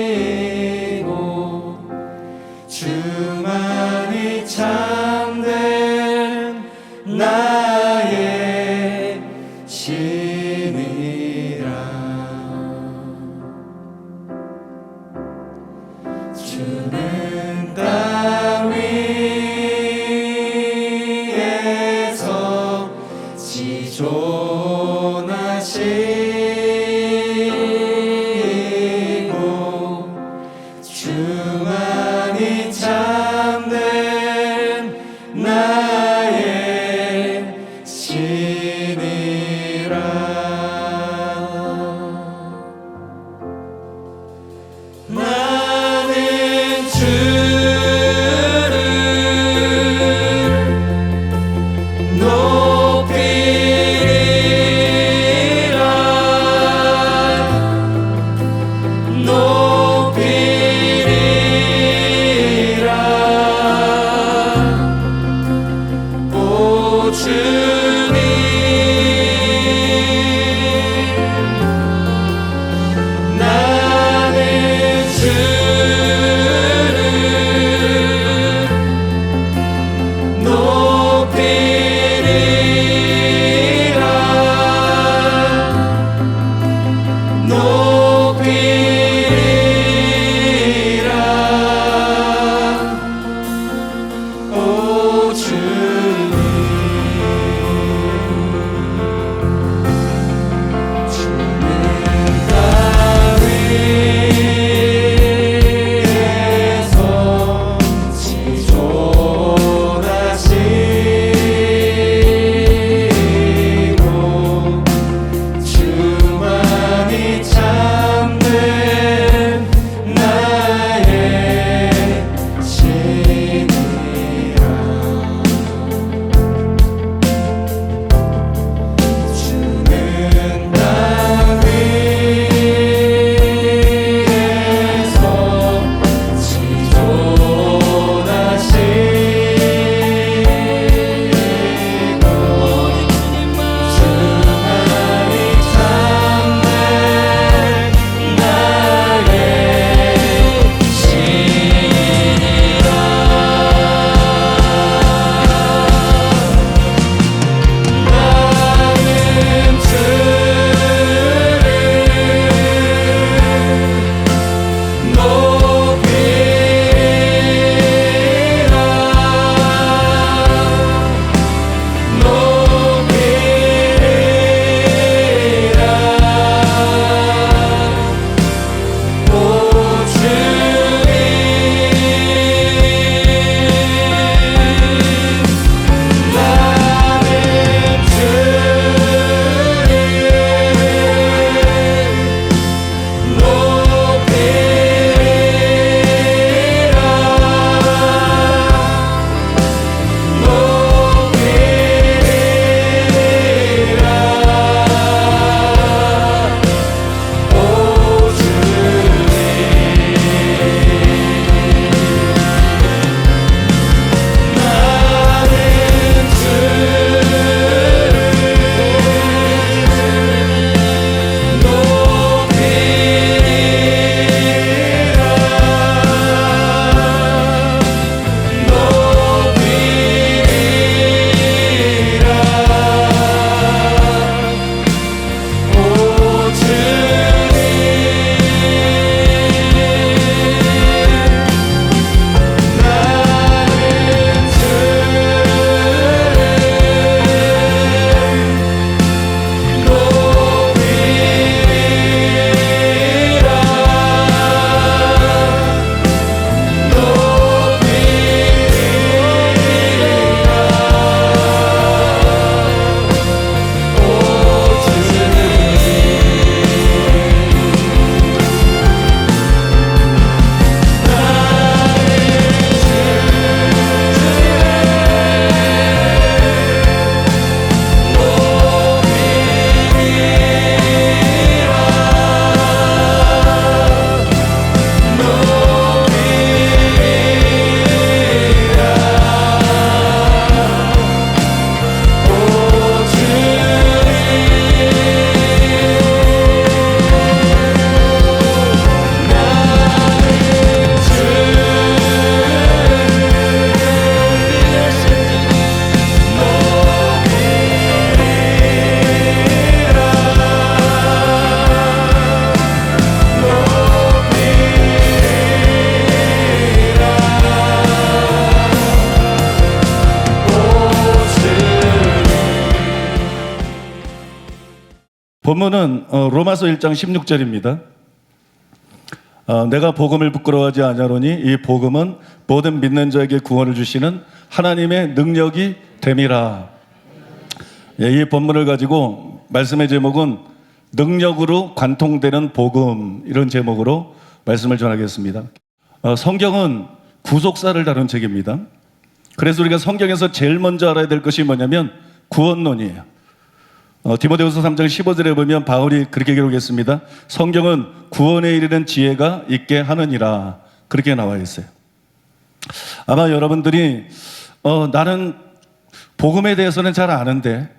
지존하시고 주만이 참된 나의 신이라. 주는 땅 위에서 지존하시고 주만이 참된 나의 신이라. 나는 주를 높이리라. 높이리라. 오 주님 본문은 로마서 1장 16절입니다. 내가 복음을 부끄러워하지 아니하노니 이 복음은 모든 믿는 자에게 구원을 주시는 하나님의 능력이 됨이라. 이 본문을 가지고 말씀의 제목은 능력으로 관통되는 복음, 이런 제목으로 말씀을 전하겠습니다. 성경은 구속사를 다룬 책입니다. 그래서 우리가 성경에서 제일 먼저 알아야 될 것이 뭐냐면 구원론이에요. 디모데후서 3장 15절에 보면 바울이 그렇게 기록했습니다. 성경은 구원에 이르는 지혜가 있게 하느니라, 그렇게 나와 있어요. 아마 여러분들이 나는 복음에 대해서는 잘 아는데,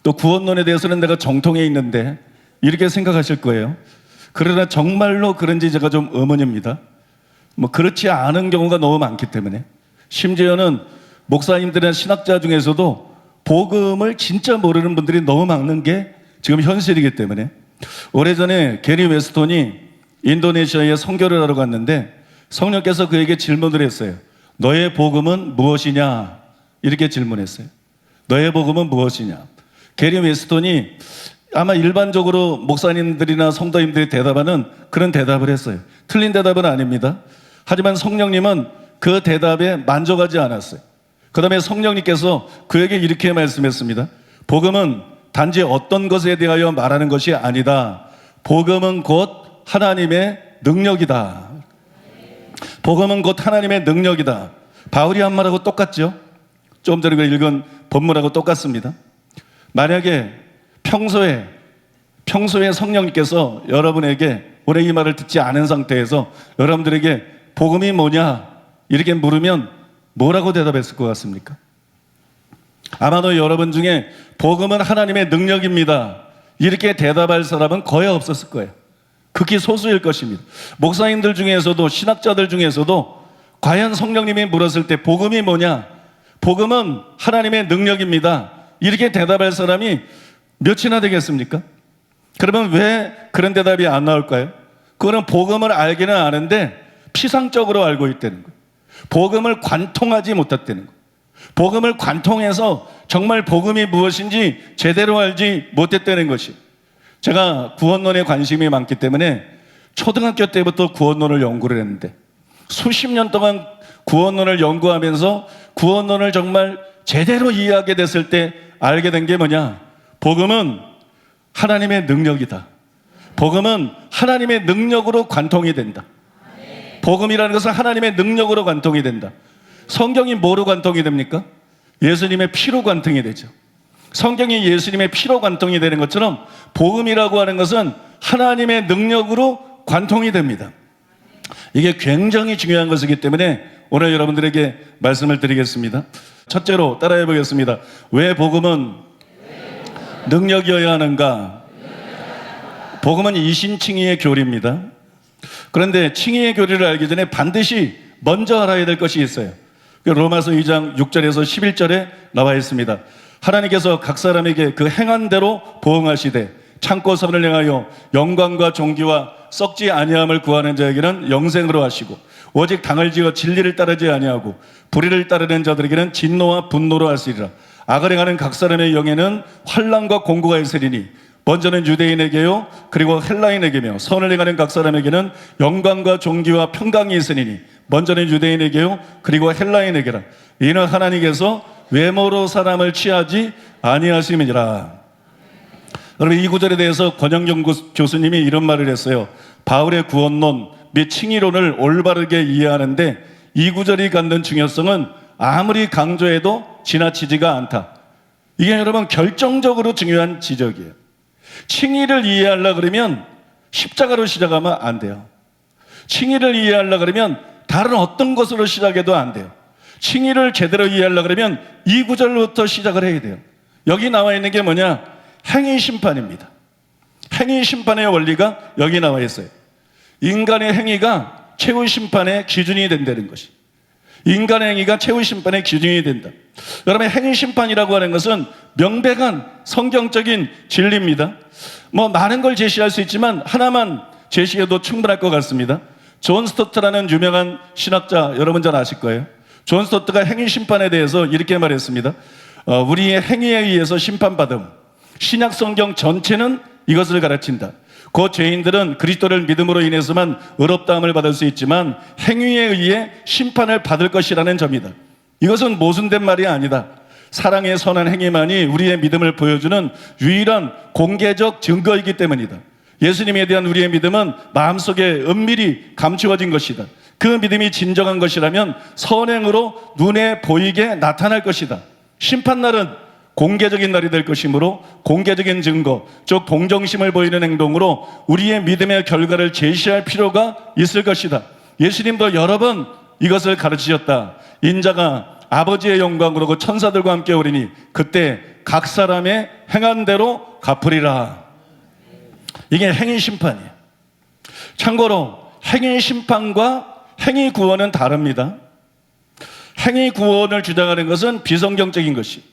또 구원론에 대해서는 내가 정통에 있는데, 이렇게 생각하실 거예요. 그러나 정말로 그런지 제가 좀 의문입니다. 그렇지 않은 경우가 너무 많기 때문에, 심지어는 목사님들이나 신학자 중에서도 복음을 진짜 모르는 분들이 너무 많은 게 지금 현실이기 때문에, 오래전에 게리 웨스톤이 인도네시아에 선교를 하러 갔는데 성령께서 그에게 질문을 했어요. 너의 복음은 무엇이냐? 이렇게 질문했어요. 너의 복음은 무엇이냐? 게리 웨스톤이 아마 일반적으로 목사님들이나 성도님들이 대답하는 그런 대답을 했어요. 틀린 대답은 아닙니다. 하지만 성령님은 그 대답에 만족하지 않았어요. 그 다음에 성령님께서 그에게 이렇게 말씀했습니다. 복음은 단지 어떤 것에 대하여 말하는 것이 아니다. 복음은 곧 하나님의 능력이다. 복음은 곧 하나님의 능력이다. 바울이 한 말하고 똑같죠? 조금 전에 읽은 본문하고 똑같습니다. 만약에 평소에 성령님께서 여러분에게 오래 이 말을 듣지 않은 상태에서 여러분들에게 복음이 뭐냐 이렇게 물으면 뭐라고 대답했을 것 같습니까? 아마도 여러분 중에 복음은 하나님의 능력입니다, 이렇게 대답할 사람은 거의 없었을 거예요. 극히 소수일 것입니다. 목사님들 중에서도, 신학자들 중에서도 과연 성령님이 물었을 때 복음이 뭐냐? 복음은 하나님의 능력입니다, 이렇게 대답할 사람이 몇이나 되겠습니까? 그러면 왜 그런 대답이 안 나올까요? 그거는 복음을 알기는 아는데 피상적으로 알고 있다는 거예요. 복음을 관통하지 못했다는 거예요. 복음을 관통해서 정말 복음이 무엇인지 제대로 알지 못했다는 것이. 제가 구원론에 관심이 많기 때문에 초등학교 때부터 구원론을 연구를 했는데 수십 년 동안 구원론을 연구하면서 구원론을 정말 제대로 이해하게 됐을 때 알게 된 게 뭐냐? 복음은 하나님의 능력이다. 복음은 하나님의 능력으로 관통이 된다. 복음이라는 것은 하나님의 능력으로 관통이 된다. 성경이 뭐로 관통이 됩니까? 예수님의 피로 관통이 되죠. 성경이 예수님의 피로 관통이 되는 것처럼 복음이라고 하는 것은 하나님의 능력으로 관통이 됩니다. 이게 굉장히 중요한 것이기 때문에 오늘 여러분들에게 말씀을 드리겠습니다. 첫째로 따라해 보겠습니다. 왜 복음은 능력이어야 하는가? 복음은 이신칭의의 교리입니다. 그런데 칭의의 교리를 알기 전에 반드시 먼저 알아야 될 것이 있어요. 로마서 2장 6절에서 11절에 나와 있습니다. 하나님께서 각 사람에게 그 행한 대로 보응하시되 참고 선을 행하여 영광과 존귀와 썩지 아니함을 구하는 자에게는 영생으로 하시고 오직 당을 지어 진리를 따르지 아니하고 불의를 따르는 자들에게는 진노와 분노로 하시리라. 악을 행하는 각 사람의 영에는 환난과 공고가 있으리니 먼저는 유대인에게요 그리고 헬라인에게며 선을 행하는 각 사람에게는 영광과 존귀와 평강이 있으니 먼저는 유대인에게요 그리고 헬라인에게라. 이는 하나님께서 외모로 사람을 취하지 아니하심이니라. 여러분, 이 구절에 대해서 권영경 교수님이 이런 말을 했어요. 바울의 구원론 및 칭의론을 올바르게 이해하는데 이 구절이 갖는 중요성은 아무리 강조해도 지나치지가 않다. 이게 여러분 결정적으로 중요한 지적이에요. 칭의를 이해하려고 그러면 십자가로 시작하면 안 돼요. 칭의를 이해하려고 그러면 다른 어떤 것으로 시작해도 안 돼요. 칭의를 제대로 이해하려고 그러면 이 구절부터 시작을 해야 돼요. 여기 나와 있는 게 뭐냐? 행위 심판입니다. 행위 심판의 원리가 여기 나와 있어요. 인간의 행위가 최후 심판의 기준이 된다는 것이. 인간의 행위가 최후 심판의 기준이 된다. 여러분, 행위 심판이라고 하는 것은 명백한 성경적인 진리입니다. 많은 걸 제시할 수 있지만 하나만 제시해도 충분할 것 같습니다. 존 스토트라는 유명한 신학자 여러분 잘 아실 거예요. 존 스토트가 행위 심판에 대해서 이렇게 말했습니다. 우리의 행위에 의해서 심판받음. 신약 성경 전체는 이것을 가르친다. 그 죄인들은 그리스도를 믿음으로 인해서만 의롭다함을 받을 수 있지만 행위에 의해 심판을 받을 것이라는 점이다. 이것은 모순된 말이 아니다. 사랑의 선한 행위만이 우리의 믿음을 보여주는 유일한 공개적 증거이기 때문이다. 예수님에 대한 우리의 믿음은 마음속에 은밀히 감추어진 것이다. 그 믿음이 진정한 것이라면 선행으로 눈에 보이게 나타날 것이다. 심판날은 공개적인 날이 될 것이므로 공개적인 증거, 즉 동정심을 보이는 행동으로 우리의 믿음의 결과를 제시할 필요가 있을 것이다. 예수님도 여러 번 이것을 가르치셨다. 인자가 아버지의 영광으로 그 천사들과 함께 오리니 그때 각 사람의 행한 대로 갚으리라. 이게 행위 심판이에요. 참고로 행위 심판과 행위 구원은 다릅니다. 행위 구원을 주장하는 것은 비성경적인 것이,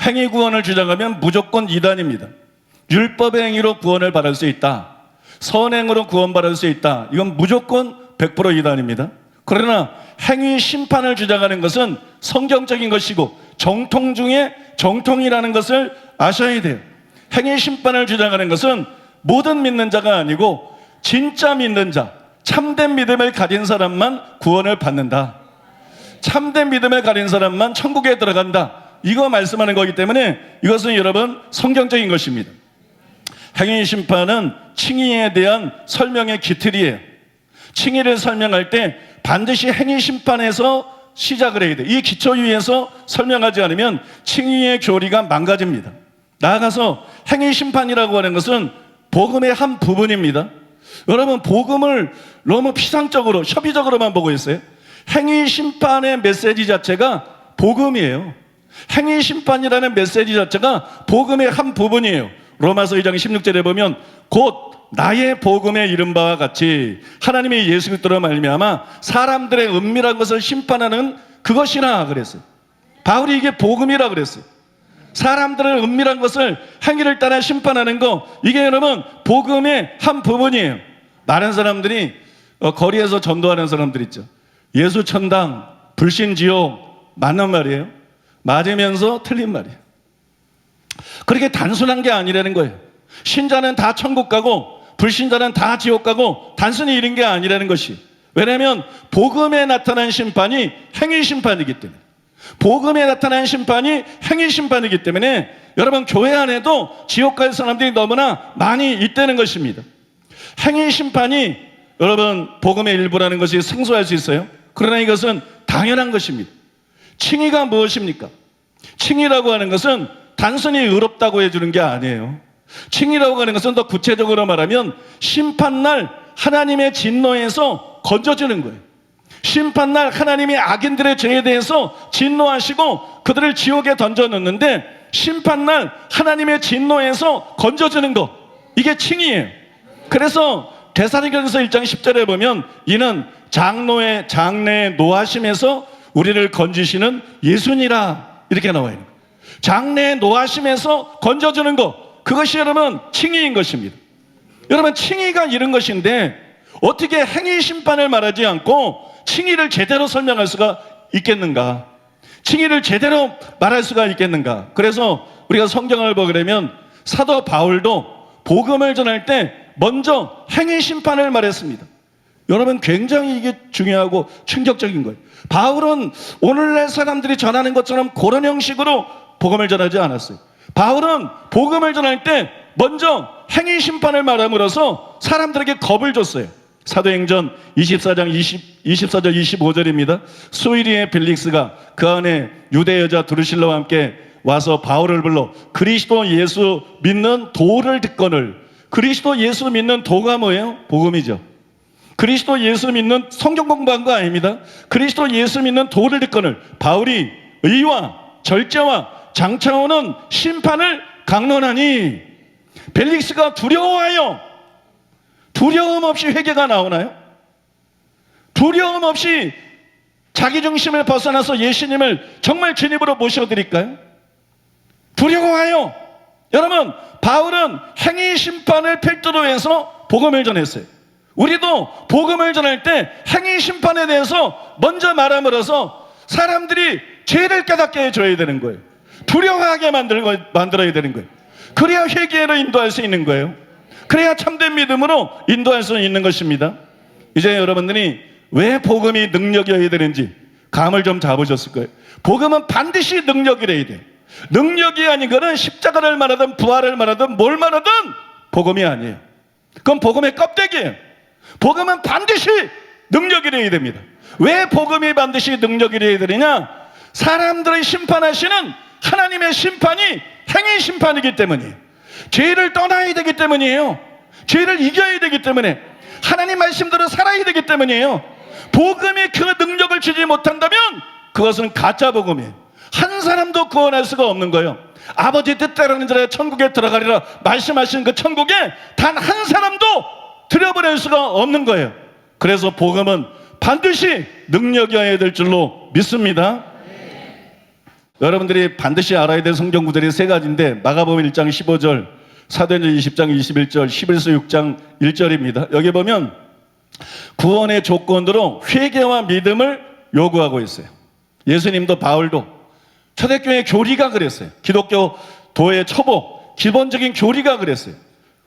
행위 구원을 주장하면 무조건 이단입니다. 율법의 행위로 구원을 받을 수 있다, 선행으로 구원받을 수 있다, 이건 무조건 100% 이단입니다. 그러나 행위 심판을 주장하는 것은 성경적인 것이고 정통 중에 정통이라는 것을 아셔야 돼요. 행위 심판을 주장하는 것은 모든 믿는 자가 아니고 진짜 믿는 자, 참된 믿음을 가진 사람만 구원을 받는다, 참된 믿음을 가진 사람만 천국에 들어간다, 이거 말씀하는 거기 때문에 이것은 여러분 성경적인 것입니다. 행위 심판은 칭의에 대한 설명의 기틀이에요. 칭의를 설명할 때 반드시 행위 심판에서 시작을 해야 돼요. 이 기초 위에서 설명하지 않으면 칭의의 교리가 망가집니다. 나아가서 행위 심판이라고 하는 것은 복음의 한 부분입니다. 여러분, 복음을 너무 피상적으로 협의적으로만 보고 있어요. 행위 심판의 메시지 자체가 복음이에요. 행위 심판이라는 메시지 자체가 복음의 한 부분이에요. 로마서 2장 16절에 보면 곧 나의 복음에 이른 바와 같이 하나님의 예수 그리스도로 말미암아 사람들의 은밀한 것을 심판하는 그것이라 그랬어요. 바울이 이게 복음이라 그랬어요. 사람들의 은밀한 것을 행위를 따라 심판하는 거, 이게 여러분 복음의 한 부분이에요. 많은 사람들이 거리에서 전도하는 사람들 있죠. 예수 천당, 불신 지옥, 맞는 말이에요. 맞으면서 틀린 말이에요. 그렇게 단순한 게 아니라는 거예요. 신자는 다 천국 가고 불신자는 다 지옥 가고 단순히 이런 게 아니라는 것이, 왜냐하면 복음에 나타난 심판이 행위 심판이기 때문에, 복음에 나타난 심판이 행위 심판이기 때문에 여러분 교회 안에도 지옥 갈 사람들이 너무나 많이 있다는 것입니다. 행위 심판이 여러분 복음의 일부라는 것이 생소할 수 있어요. 그러나 이것은 당연한 것입니다. 칭의가 무엇입니까? 칭의라고 하는 것은 단순히 의롭다고 해주는 게 아니에요. 칭의라고 하는 것은 더 구체적으로 말하면 심판날 하나님의 진노에서 건져주는 거예요. 심판날 하나님이 악인들의 죄에 대해서 진노하시고 그들을 지옥에 던져놓는데 심판날 하나님의 진노에서 건져주는 것, 이게 칭의예요. 그래서 데살로니가전서 1장 10절에 보면 이는 장래의 노하심에서 우리를 건지시는 예수니라, 이렇게 나와 있는 거예요. 장래의 노하심에서 건져주는 것, 그것이 여러분 칭의인 것입니다. 여러분 칭의가 이런 것인데 어떻게 행위 심판을 말하지 않고 칭의를 제대로 설명할 수가 있겠는가? 칭의를 제대로 말할 수가 있겠는가? 그래서 우리가 성경을 보게 되면 사도 바울도 복음을 전할 때 먼저 행위 심판을 말했습니다. 여러분 굉장히 이게 중요하고 충격적인 거예요. 바울은 오늘날 사람들이 전하는 것처럼 그런 형식으로 복음을 전하지 않았어요. 바울은 복음을 전할 때 먼저 행위 심판을 말함으로써 사람들에게 겁을 줬어요. 사도행전 24장 24절 25절입니다. 수이리의 벨릭스가 그 안에 유대 여자 드루실라와 함께 와서 바울을 불러 그리스도 예수 믿는 도를 듣거늘. 그리스도 예수 믿는 도가 뭐예요? 복음이죠. 그리스도 예수 믿는 성경 공부한 거 아닙니다. 그리스도 예수 믿는 도를 듣거늘 바울이 의와 절제와 장차오는 심판을 강론하니. 벨릭스가 두려워하여, 두려움 없이 회개가 나오나요? 두려움 없이 자기 중심을 벗어나서 예수님을 정말 주님으로 모셔드릴까요? 두려워하여. 여러분, 바울은 행위 심판을 필두로 해서 복음을 전했어요. 우리도 복음을 전할 때 행위 심판에 대해서 먼저 말함으로써 사람들이 죄를 깨닫게 해줘야 되는 거예요. 두려워하게 만들어야 되는 거예요. 그래야 회개로 인도할 수 있는 거예요. 그래야 참된 믿음으로 인도할 수 있는 것입니다. 이제 여러분들이 왜 복음이 능력이어야 되는지 감을 좀 잡으셨을 거예요. 복음은 반드시 능력이래야 돼. 능력이 아닌 거는 십자가를 말하든 부활을 말하든 뭘 말하든 복음이 아니에요. 그건 복음의 껍데기예요. 복음은 반드시 능력이래야 됩니다. 왜 복음이 반드시 능력이래야 되느냐? 사람들을 심판하시는 하나님의 심판이 행위 심판이기 때문이에요. 죄를 떠나야 되기 때문이에요. 죄를 이겨야 되기 때문에, 하나님 말씀대로 살아야 되기 때문이에요. 복음이 그 능력을 주지 못한다면 그것은 가짜 복음이에요. 한 사람도 구원할 수가 없는 거예요. 아버지 뜻대로는 자라 천국에 들어가리라 말씀하신 그 천국에 단 한 사람도 들여보낼 수가 없는 거예요. 그래서 복음은 반드시 능력이어야 될 줄로 믿습니다. 여러분들이 반드시 알아야 될 성경 구절이 세 가지인데, 마가복음 1장 15절, 사도행전 20장 21절, 11서 6장 1절입니다. 여기 보면 구원의 조건으로 회개와 믿음을 요구하고 있어요. 예수님도 바울도 초대교회 교리가 그랬어요. 기독교 도의 초보 기본적인 교리가 그랬어요.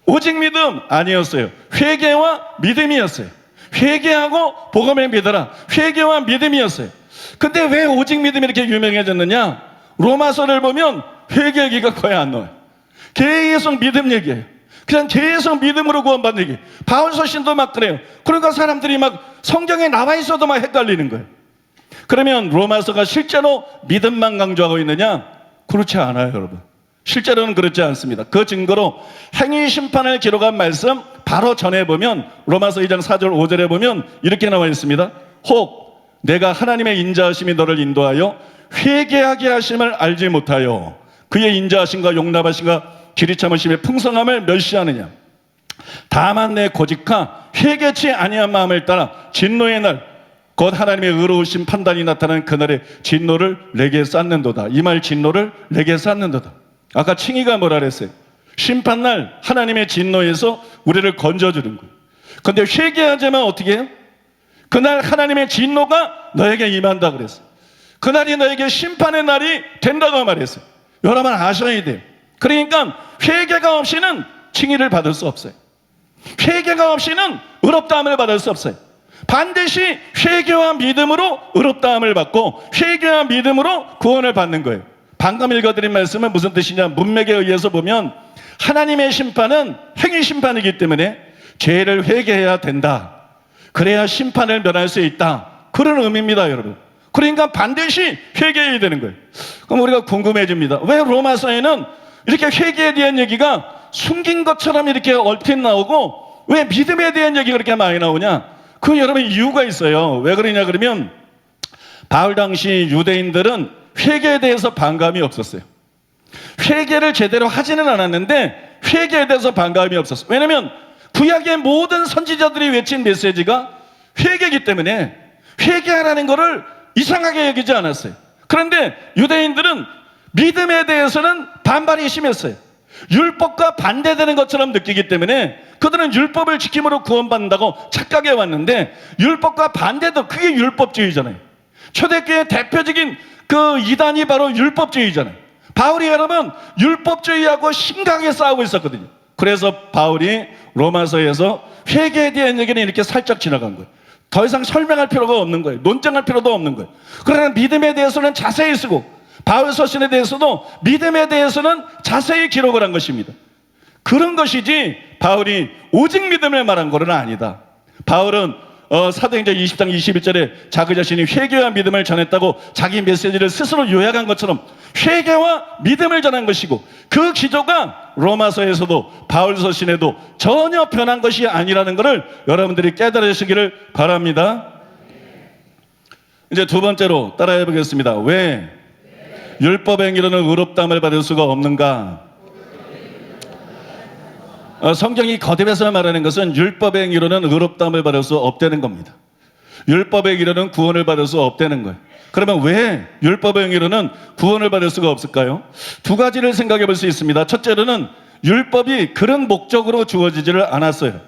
오직 믿음 아니었어요. 회개와 믿음이었어요. 회개하고 복음을 믿어라. 회개와 믿음이었어요. 근데 왜 오직 믿음이 이렇게 유명해졌느냐? 로마서를 보면 회개 얘기가 거의 안 나와요. 계속 믿음 얘기예요. 그냥 계속 믿음으로 구원받는 얘기. 바울 서신도 막 그래요. 그러니까 사람들이 막 성경에 나와 있어도 막 헷갈리는 거예요. 그러면 로마서가 실제로 믿음만 강조하고 있느냐? 그렇지 않아요, 여러분. 실제로는 그렇지 않습니다. 그 증거로 행위 심판을 기록한 말씀 바로 전해보면 로마서 2장 4절 5절에 보면 이렇게 나와 있습니다. 혹 내가 하나님의 인자하심이 너를 인도하여 회개하게 하심을 알지 못하여 그의 인자하심과 용납하심과 길이 참으심의 풍성함을 멸시하느냐? 다만 내 고직하 회개치 아니한 마음을 따라 진노의 날 곧 하나님의 의로우신 판단이 나타나는 그날의 진노를 내게 쌓는도다. 이 말 진노를 내게 쌓는도다. 아까 칭의가 뭐라 그랬어요? 심판날 하나님의 진노에서 우리를 건져주는 거예요. 그런데 회개하자면 어떻게 해요? 그날 하나님의 진노가 너에게 임한다 그랬어요. 그날이 너에게 심판의 날이 된다고 말했어요. 여러분 아셔야 돼요. 그러니까 회개가 없이는 칭의를 받을 수 없어요. 회개가 없이는 의롭다함을 받을 수 없어요. 반드시 회개와 믿음으로 의롭다함을 받고 회개와 믿음으로 구원을 받는 거예요. 방금 읽어드린 말씀은 무슨 뜻이냐? 문맥에 의해서 보면 하나님의 심판은 행위 심판이기 때문에 죄를 회개해야 된다. 그래야 심판을 면할 수 있다. 그런 의미입니다, 여러분. 그러니까 반드시 회개해야 되는 거예요. 그럼 우리가 궁금해집니다. 왜 로마서에는 이렇게 회개에 대한 얘기가 숨긴 것처럼 이렇게 얼핏 나오고 왜 믿음에 대한 얘기가 그렇게 많이 나오냐? 그 여러분 이유가 있어요. 왜 그러냐 그러면 바울 당시 유대인들은 회개에 대해서 반감이 없었어요. 회개를 제대로 하지는 않았는데 회개에 대해서 반감이 없었어요. 왜냐하면 구약의 모든 선지자들이 외친 메시지가 회개이기 때문에 회개하라는 것을 이상하게 여기지 않았어요. 그런데 유대인들은 믿음에 대해서는 반발이 심했어요. 율법과 반대되는 것처럼 느끼기 때문에 그들은 율법을 지킴으로 구원받는다고 착각해 왔는데, 율법과 반대도 그게 율법주의잖아요. 초대교회의 대표적인 그 이단이 바로 율법주의잖아요. 바울이 여러분 율법주의하고 심각하게 싸우고 있었거든요. 그래서 바울이 로마서에서 회개에 대한 얘기는 이렇게 살짝 지나간 거예요. 더 이상 설명할 필요가 없는 거예요. 논쟁할 필요도 없는 거예요. 그러나 믿음에 대해서는 자세히 쓰고 바울 서신에 대해서도 믿음에 대해서는 자세히 기록을 한 것입니다. 그런 것이지 바울이 오직 믿음을 말한 것은 아니다. 바울은 사도행전 20장 21절에 자기 자신이 회개와 믿음을 전했다고 자기 메시지를 스스로 요약한 것처럼 회개와 믿음을 전한 것이고, 그 기조가 로마서에서도 바울 서신에도 전혀 변한 것이 아니라는 것을 여러분들이 깨달으시기를 바랍니다. 이제 두 번째로 따라해 보겠습니다. 왜 율법의 행위로는 의롭다함을 받을 수가 없는가? 성경이 거듭해서 말하는 것은 율법의 행위로는 의롭다함을 받을 수 없다는 겁니다. 율법의 행위로는 구원을 받을 수 없다는 거예요. 그러면 왜 율법의 행위로는 구원을 받을 수가 없을까요? 두 가지를 생각해 볼 수 있습니다. 첫째로는 율법이 그런 목적으로 주어지지를 않았어요.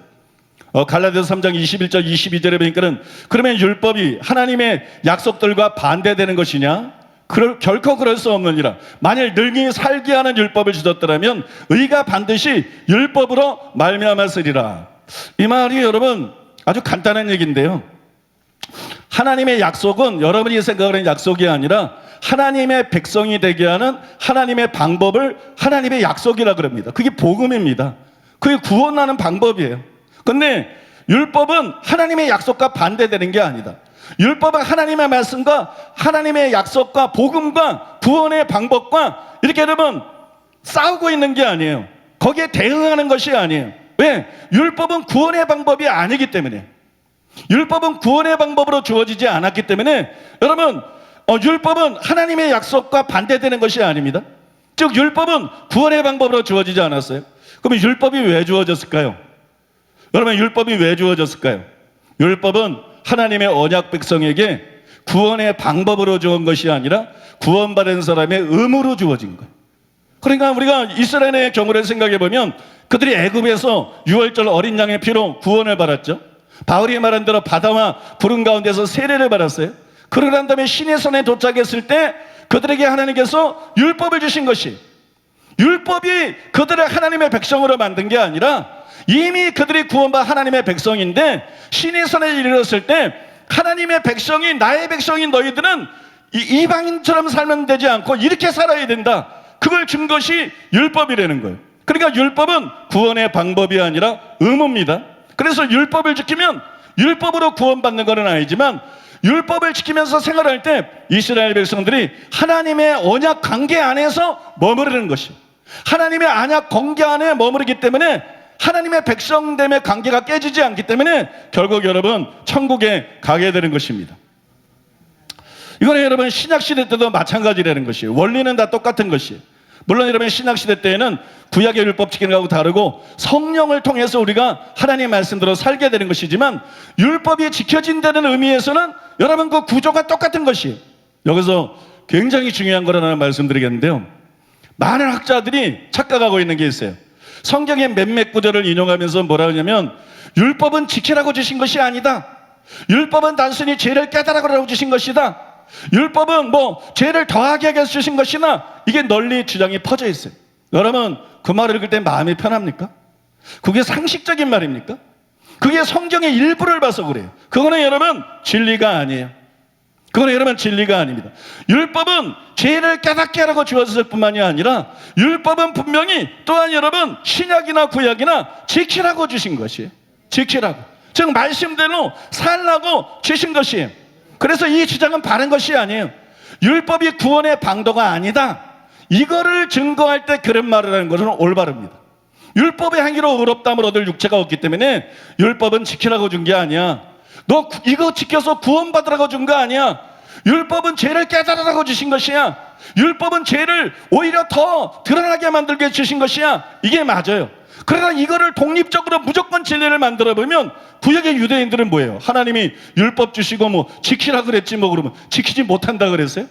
갈라디아서 3장 21절 22절에 보니까는 그러면 율법이 하나님의 약속들과 반대되는 것이냐? 결코 그럴 수 없느니라. 만일 능히 살게 하는 율법을 주셨더라면 의가 반드시 율법으로 말미암았으리라. 이 말이 여러분 아주 간단한 얘기인데요. 하나님의 약속은 여러분이 생각하는 약속이 아니라 하나님의 백성이 되게 하는 하나님의 방법을 하나님의 약속이라 그럽니다. 그게 복음입니다. 그게 구원하는 방법이에요. 근데 율법은 하나님의 약속과 반대되는 게 아니다. 율법은 하나님의 말씀과 하나님의 약속과 복음과 구원의 방법과 이렇게 여러분 싸우고 있는 게 아니에요. 거기에 대응하는 것이 아니에요. 왜? 율법은 구원의 방법이 아니기 때문에. 율법은 구원의 방법으로 주어지지 않았기 때문에 여러분 율법은 하나님의 약속과 반대되는 것이 아닙니다. 즉 율법은 구원의 방법으로 주어지지 않았어요. 그러면 율법이 왜 주어졌을까요? 여러분 율법이 왜 주어졌을까요? 율법은 하나님의 언약 백성에게 구원의 방법으로 주은 것이 아니라 구원받은 사람의 의무로 주어진 거예요. 그러니까 우리가 이스라엘의 경우를 생각해 보면 그들이 애굽에서 유월절 어린 양의 피로 구원을 받았죠. 바울이 말한 대로 바다와 구름 가운데서 세례를 받았어요. 그러고 난 다음에 시내산에 도착했을 때 그들에게 하나님께서 율법을 주신 것이, 율법이 그들을 하나님의 백성으로 만든 게 아니라 이미 그들이 구원받은 하나님의 백성인데 시내산에 이르렀을 때 하나님의 백성이, 나의 백성인 너희들은 이방인처럼 살면 되지 않고 이렇게 살아야 된다. 그걸 준 것이 율법이라는 거예요. 그러니까 율법은 구원의 방법이 아니라 의무입니다. 그래서 율법을 지키면 율법으로 구원받는 것은 아니지만 율법을 지키면서 생활할 때 이스라엘 백성들이 하나님의 언약 관계 안에서 머무르는 것이, 하나님의 언약 관계 안에 머무르기 때문에 하나님의 백성됨의 관계가 깨지지 않기 때문에 결국 여러분 천국에 가게 되는 것입니다. 이거는 여러분 신약시대 때도 마찬가지라는 것이에요. 원리는 다 똑같은 것이에요. 물론 여러분 신약시대 때에는 구약의 율법 지키는 것하고 다르고 성령을 통해서 우리가 하나님의 말씀대로 살게 되는 것이지만 율법이 지켜진다는 의미에서는 여러분 그 구조가 똑같은 것이에요. 여기서 굉장히 중요한 거라는 말씀드리겠는데요. 많은 학자들이 착각하고 있는 게 있어요. 성경의 몇몇 구절을 인용하면서 뭐라 하냐면 율법은 지키라고 주신 것이 아니다. 율법은 단순히 죄를 깨달으라고 주신 것이다. 율법은 죄를 더하게 하게 해서 주신 것이나, 이게 널리 주장이 퍼져 있어요. 여러분 그 말을 읽을 때 마음이 편합니까? 그게 상식적인 말입니까? 그게 성경의 일부를 봐서 그래요. 그거는 여러분 진리가 아니에요. 그거는 여러분 진리가 아닙니다. 율법은 죄를 깨닫게 하라고 주어졌을 뿐만이 아니라 율법은 분명히 또한 여러분 신약이나 구약이나 지키라고 주신 것이에요. 지키라고, 즉 말씀대로 살라고 주신 것이에요. 그래서 이 주장은 바른 것이 아니에요. 율법이 구원의 방도가 아니다, 이거를 증거할 때 그런 말을 하는 것은 올바릅니다. 율법의 행위로 의롭다함을 얻을 육체가 없기 때문에 율법은 지키라고 준 게 아니야. 너 이거 지켜서 구원받으라고 준 거 아니야. 율법은 죄를 깨달으라고 주신 것이야. 율법은 죄를 오히려 더 드러나게 만들게 주신 것이야. 이게 맞아요. 그러나 이거를 독립적으로 무조건 진리를 만들어 보면 구약의 유대인들은 뭐예요? 하나님이 율법 주시고 지키라 그랬지 그러면 지키지 못한다 그랬어요?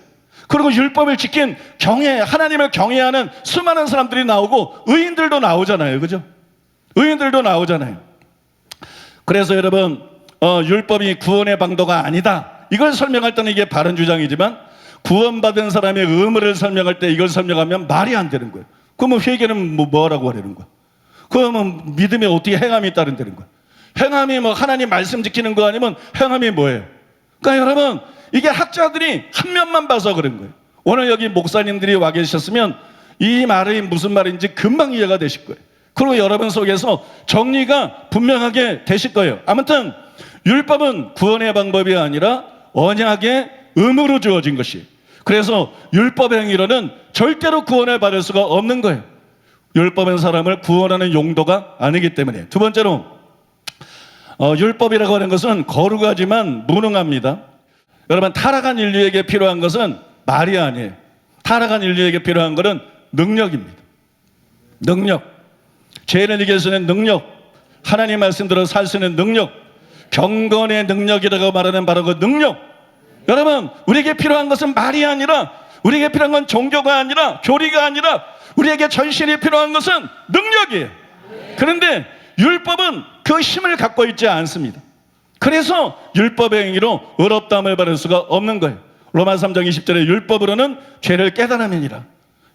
그리고 율법을 지킨 하나님을 경외하는 수많은 사람들이 나오고 의인들도 나오잖아요. 그죠? 의인들도 나오잖아요. 그래서 여러분 율법이 구원의 방도가 아니다, 이걸 설명할 때는 이게 바른 주장이지만 구원받은 사람의 의무를 설명할 때 이걸 설명하면 말이 안 되는 거예요. 그러면 회개는 뭐라고 하려는 거야? 그러면 믿음에 어떻게 행함이 따른다는 거야? 행함이 하나님 말씀 지키는 거 아니면 행함이 뭐예요? 그러니까 여러분 이게 학자들이 한 면만 봐서 그런 거예요. 오늘 여기 목사님들이 와 계셨으면 이 말이 무슨 말인지 금방 이해가 되실 거예요. 그리고 여러분 속에서 정리가 분명하게 되실 거예요. 아무튼 율법은 구원의 방법이 아니라 언약의 의무로 주어진 것이, 그래서 율법 행위로는 절대로 구원을 받을 수가 없는 거예요. 율법은 사람을 구원하는 용도가 아니기 때문에. 두 번째로 율법이라고 하는 것은 거룩하지만 무능합니다. 여러분 타락한 인류에게 필요한 것은 말이 아니에요. 타락한 인류에게 필요한 것은 능력입니다. 능력, 죄를 이길 수 있는 능력, 하나님 말씀대로 살 수 있는 능력, 경건의 능력이라고 말하는 바로 그 능력. 여러분 우리에게 필요한 것은 말이 아니라, 우리에게 필요한 건 종교가 아니라 교리가 아니라 우리에게 전신이 필요한 것은 능력이에요. 그런데 율법은 그 힘을 갖고 있지 않습니다. 그래서 율법의 행위로 의롭다함을 받을 수가 없는 거예요. 로마 3장 20절에 율법으로는 죄를 깨달음이니라.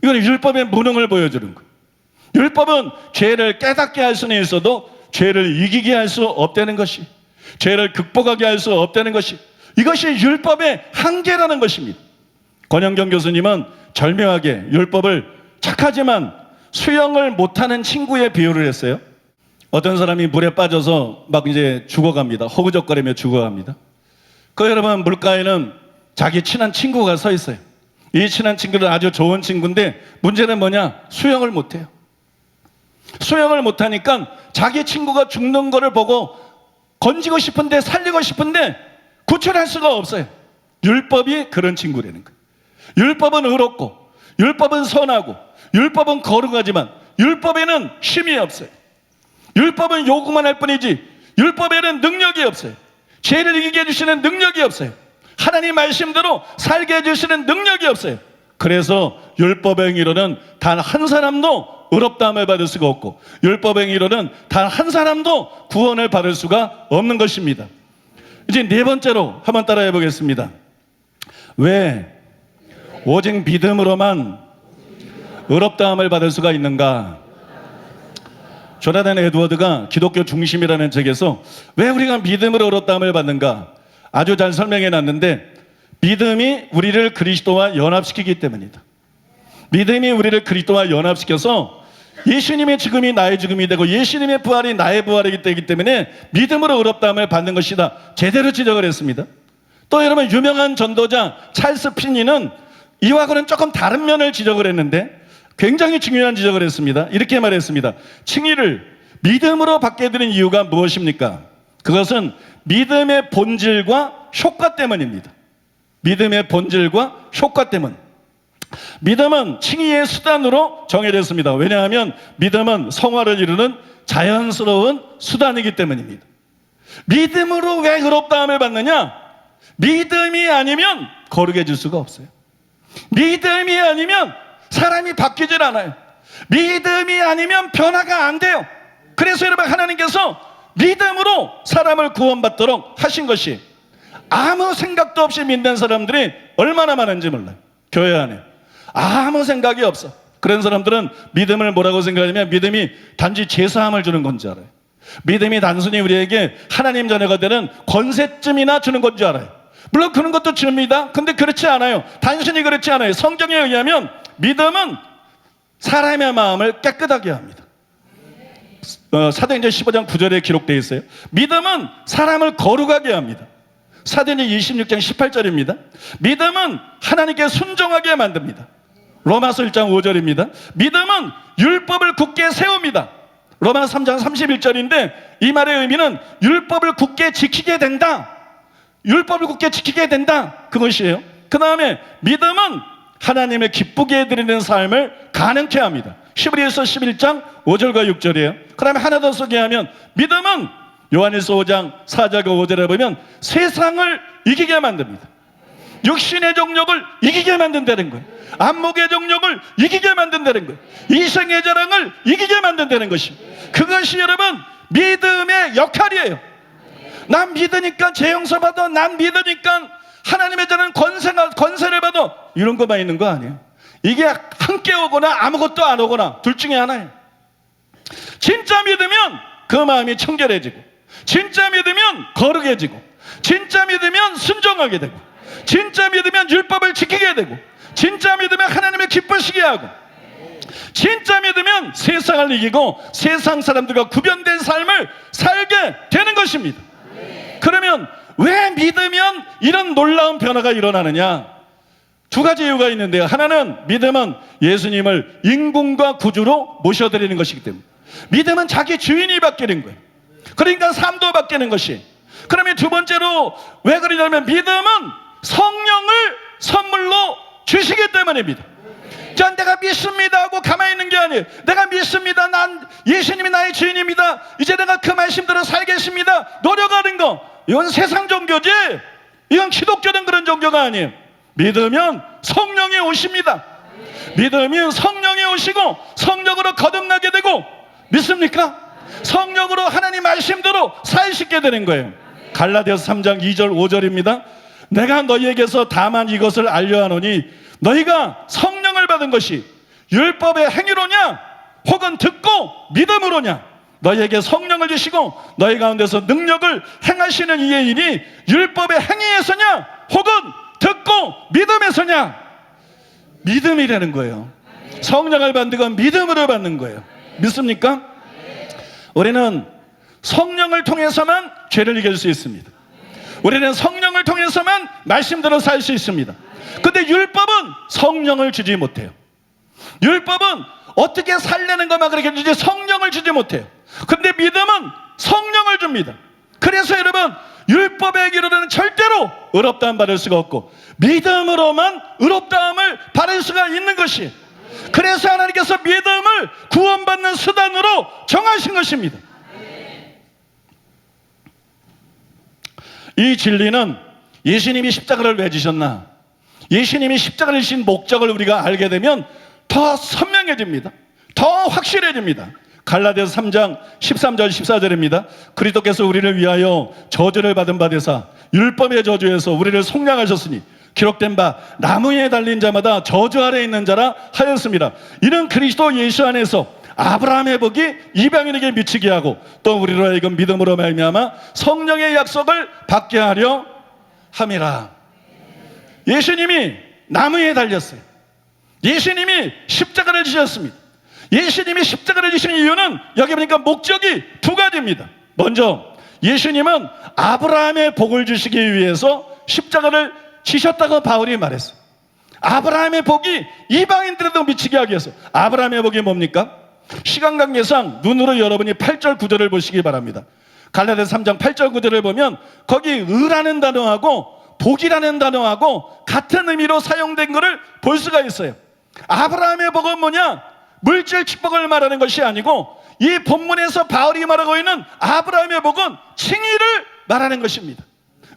이건 율법의 무능을 보여주는 거예요. 율법은 죄를 깨닫게 할 수는 있어도 죄를 이기게 할 수 없다는 것이, 죄를 극복하게 할 수 없다는 것이, 이것이 율법의 한계라는 것입니다. 권영경 교수님은 절묘하게 율법을 착하지만 수영을 못하는 친구의 비유를 했어요. 어떤 사람이 물에 빠져서 막 이제 죽어갑니다. 허우적거리며 죽어갑니다. 그 여러분, 물가에는 자기 친한 친구가 서 있어요. 이 친한 친구는 아주 좋은 친구인데 문제는 뭐냐? 수영을 못해요. 수영을 못하니까 자기 친구가 죽는 거를 보고 건지고 싶은데, 살리고 싶은데 구출할 수가 없어요. 율법이 그런 친구라는 거예요. 율법은 의롭고, 율법은 선하고, 율법은 거룩하지만 율법에는 힘이 없어요. 율법은 요구만 할 뿐이지 율법에는 능력이 없어요. 죄를 이기게 해주시는 능력이 없어요. 하나님 말씀대로 살게 해주시는 능력이 없어요. 그래서 율법의 행위로는 단 한 사람도 의롭다함을 받을 수가 없고, 율법의 행위로는 단 한 사람도 구원을 받을 수가 없는 것입니다. 이제 네 번째로 한번 따라해 보겠습니다. 왜 오직 믿음으로만 의롭다함을 받을 수가 있는가? 조나단 에드워드가 기독교 중심이라는 책에서 왜 우리가 믿음으로 의롭다함을 받는가 아주 잘 설명해 놨는데, 믿음이 우리를 그리스도와 연합시키기 때문이다. 믿음이 우리를 그리스도와 연합시켜서 예수님의 죽음이 나의 죽음이 되고 예수님의 부활이 나의 부활이기 때문에 믿음으로 의롭다함을 받는 것이다. 제대로 지적을 했습니다. 또 여러분, 유명한 전도자 찰스 피니는 이와는 조금 다른 면을 지적을 했는데 굉장히 중요한 지적을 했습니다. 이렇게 말했습니다. 칭의를 믿음으로 받게 되는 이유가 무엇입니까? 그것은 믿음의 본질과 효과 때문입니다. 믿음의 본질과 효과 때문. 믿음은 칭의의 수단으로 정해졌습니다. 왜냐하면 믿음은 성화를 이루는 자연스러운 수단이기 때문입니다. 믿음으로 왜 의롭다함을 받느냐? 믿음이 아니면 거룩해질 수가 없어요. 믿음이 아니면 사람이 바뀌질 않아요. 믿음이 아니면 변화가 안 돼요. 그래서 여러분, 하나님께서 믿음으로 사람을 구원받도록 하신 것이, 아무 생각도 없이 믿는 사람들이 얼마나 많은지 몰라요. 교회 안에 아무 생각이 없어. 그런 사람들은 믿음을 뭐라고 생각하냐면 믿음이 단지 제사함을 주는 건지 알아요. 믿음이 단순히 우리에게 하나님 자녀가 되는 권세쯤이나 주는 건지 알아요. 물론 그런 것도 줍니다. 근데 그렇지 않아요. 단순히 그렇지 않아요. 성경에 의하면 믿음은 사람의 마음을 깨끗하게 합니다. 사도행전 15장 9절에 기록되어 있어요. 믿음은 사람을 거룩하게 합니다. 사도행전 26장 18절입니다. 믿음은 하나님께 순종하게 만듭니다. 로마서 1장 5절입니다. 믿음은 율법을 굳게 세웁니다. 로마서 3장 31절인데 이 말의 의미는 율법을 굳게 지키게 된다. 율법을 굳게 지키게 된다. 그것이에요. 그 다음에 믿음은 하나님을 기쁘게 해드리는 삶을 가능케 합니다. 히브리서 11장 5절과 6절이에요. 그 다음에 하나 더 소개하면 믿음은 요한일서 5장 4절과 5절에 보면 세상을 이기게 만듭니다. 육신의 정욕을 이기게 만든다는 거예요. 안목의 정욕을 이기게 만든다는 거예요. 이생의 자랑을 이기게 만든다는 것입니다. 그것이 여러분 믿음의 역할이에요. 난 믿으니까 죄 용서받아, 난 믿으니까 하나님의 자는 권세를 받아, 이런 것만 있는 거 아니에요. 이게 함께 오거나 아무것도 안 오거나 둘 중에 하나예요. 진짜 믿으면 그 마음이 청결해지고, 진짜 믿으면 거룩해지고, 진짜 믿으면 순종하게 되고, 진짜 믿으면 율법을 지키게 되고, 진짜 믿으면 하나님을 기쁘시게 하고, 진짜 믿으면 세상을 이기고 세상 사람들과 구별된 삶을 살게 되는 것입니다. 그러면 왜 믿으면 이런 놀라운 변화가 일어나느냐? 두 가지 이유가 있는데요. 하나는 믿음은 예수님을 인공과 구주로 모셔드리는 것이기 때문에, 믿음은 자기 주인이 바뀌는 거예요. 그러니까 삶도 바뀌는 것이. 그러면 두 번째로 왜 그러냐면 믿음은 성령을 선물로 주시기 때문입니다. 자, 내가 믿습니다 하고 가만히 있는 게 아니에요. 내가 믿습니다, 난 예수님이 나의 주인입니다, 이제 내가 그 말씀대로 살겠습니다, 노력하는 거, 이건 세상 종교지, 이건 기독교는 그런 종교가 아니에요. 믿으면 성령이 오십니다. 믿으면 성령이 오시고 성령으로 거듭나게 되고, 믿습니까? 성령으로 하나님 말씀대로 살 수 있게 되는 거예요. 갈라디아서 3장 2절 5절입니다. 내가 너희에게서 다만 이것을 알려하노니 너희가 성령을 받은 것이 율법의 행위로냐 혹은 듣고 믿음으로냐. 너희에게 성령을 주시고 너희 가운데서 능력을 행하시는 이에이니 율법의 행위에서냐 혹은 듣고 믿음에서냐. 믿음이라는 거예요. 성령을 받는 건 믿음으로 받는 거예요. 믿습니까? 우리는 성령을 통해서만 죄를 이길 수 있습니다. 우리는 성령을 통해서만 말씀대로 살 수 있습니다. 근데 율법은 성령을 주지 못해요. 율법은 어떻게 살려는 것만 그렇게 주지 성령을 주지 못해요. 근데 믿음은 성령을 줍니다. 그래서 여러분, 율법의 기로는 절대로 의롭다함 받을 수가 없고 믿음으로만 의롭다함을 받을 수가 있는 것이에요. 그래서 하나님께서 믿음을 구원받는 수단으로 정하신 것입니다. 이 진리는 예수님이 십자가를 왜 지셨나, 예수님이 십자가를 지신 목적을 우리가 알게 되면 더 선명해집니다. 더 확실해집니다. 갈라디아서 3장 13절 14절입니다. 그리스도께서 우리를 위하여 저주를 받은 바 되사 율법의 저주에서 우리를 속량하셨으니 기록된 바 나무에 달린 자마다 저주 아래 있는 자라 하였습니다. 이는 그리스도 예수 안에서 아브라함의 복이 이방인에게 미치게 하고 또 우리로 하여금 믿음으로 말미암아 성령의 약속을 받게 하려 함이라. 예수님이 나무에 달렸어요. 예수님이 십자가를 지셨습니다. 예수님이 십자가를 지신 이유는 여기 보니까 목적이 두 가지입니다. 먼저 예수님은 아브라함의 복을 주시기 위해서 십자가를 지셨다고 바울이 말했어요. 아브라함의 복이 이방인들에도 미치게 하기 위해서. 아브라함의 복이 뭡니까? 시간 관계상 눈으로 여러분이 8절 9절을 보시기 바랍니다. 갈라디아서 3장 8절 9절을 보면 거기 의라는 단어하고 복이라는 단어하고 같은 의미로 사용된 것을 볼 수가 있어요. 아브라함의 복은 뭐냐? 물질 축복을 말하는 것이 아니고 이 본문에서 바울이 말하고 있는 아브라함의 복은 칭의를 말하는 것입니다.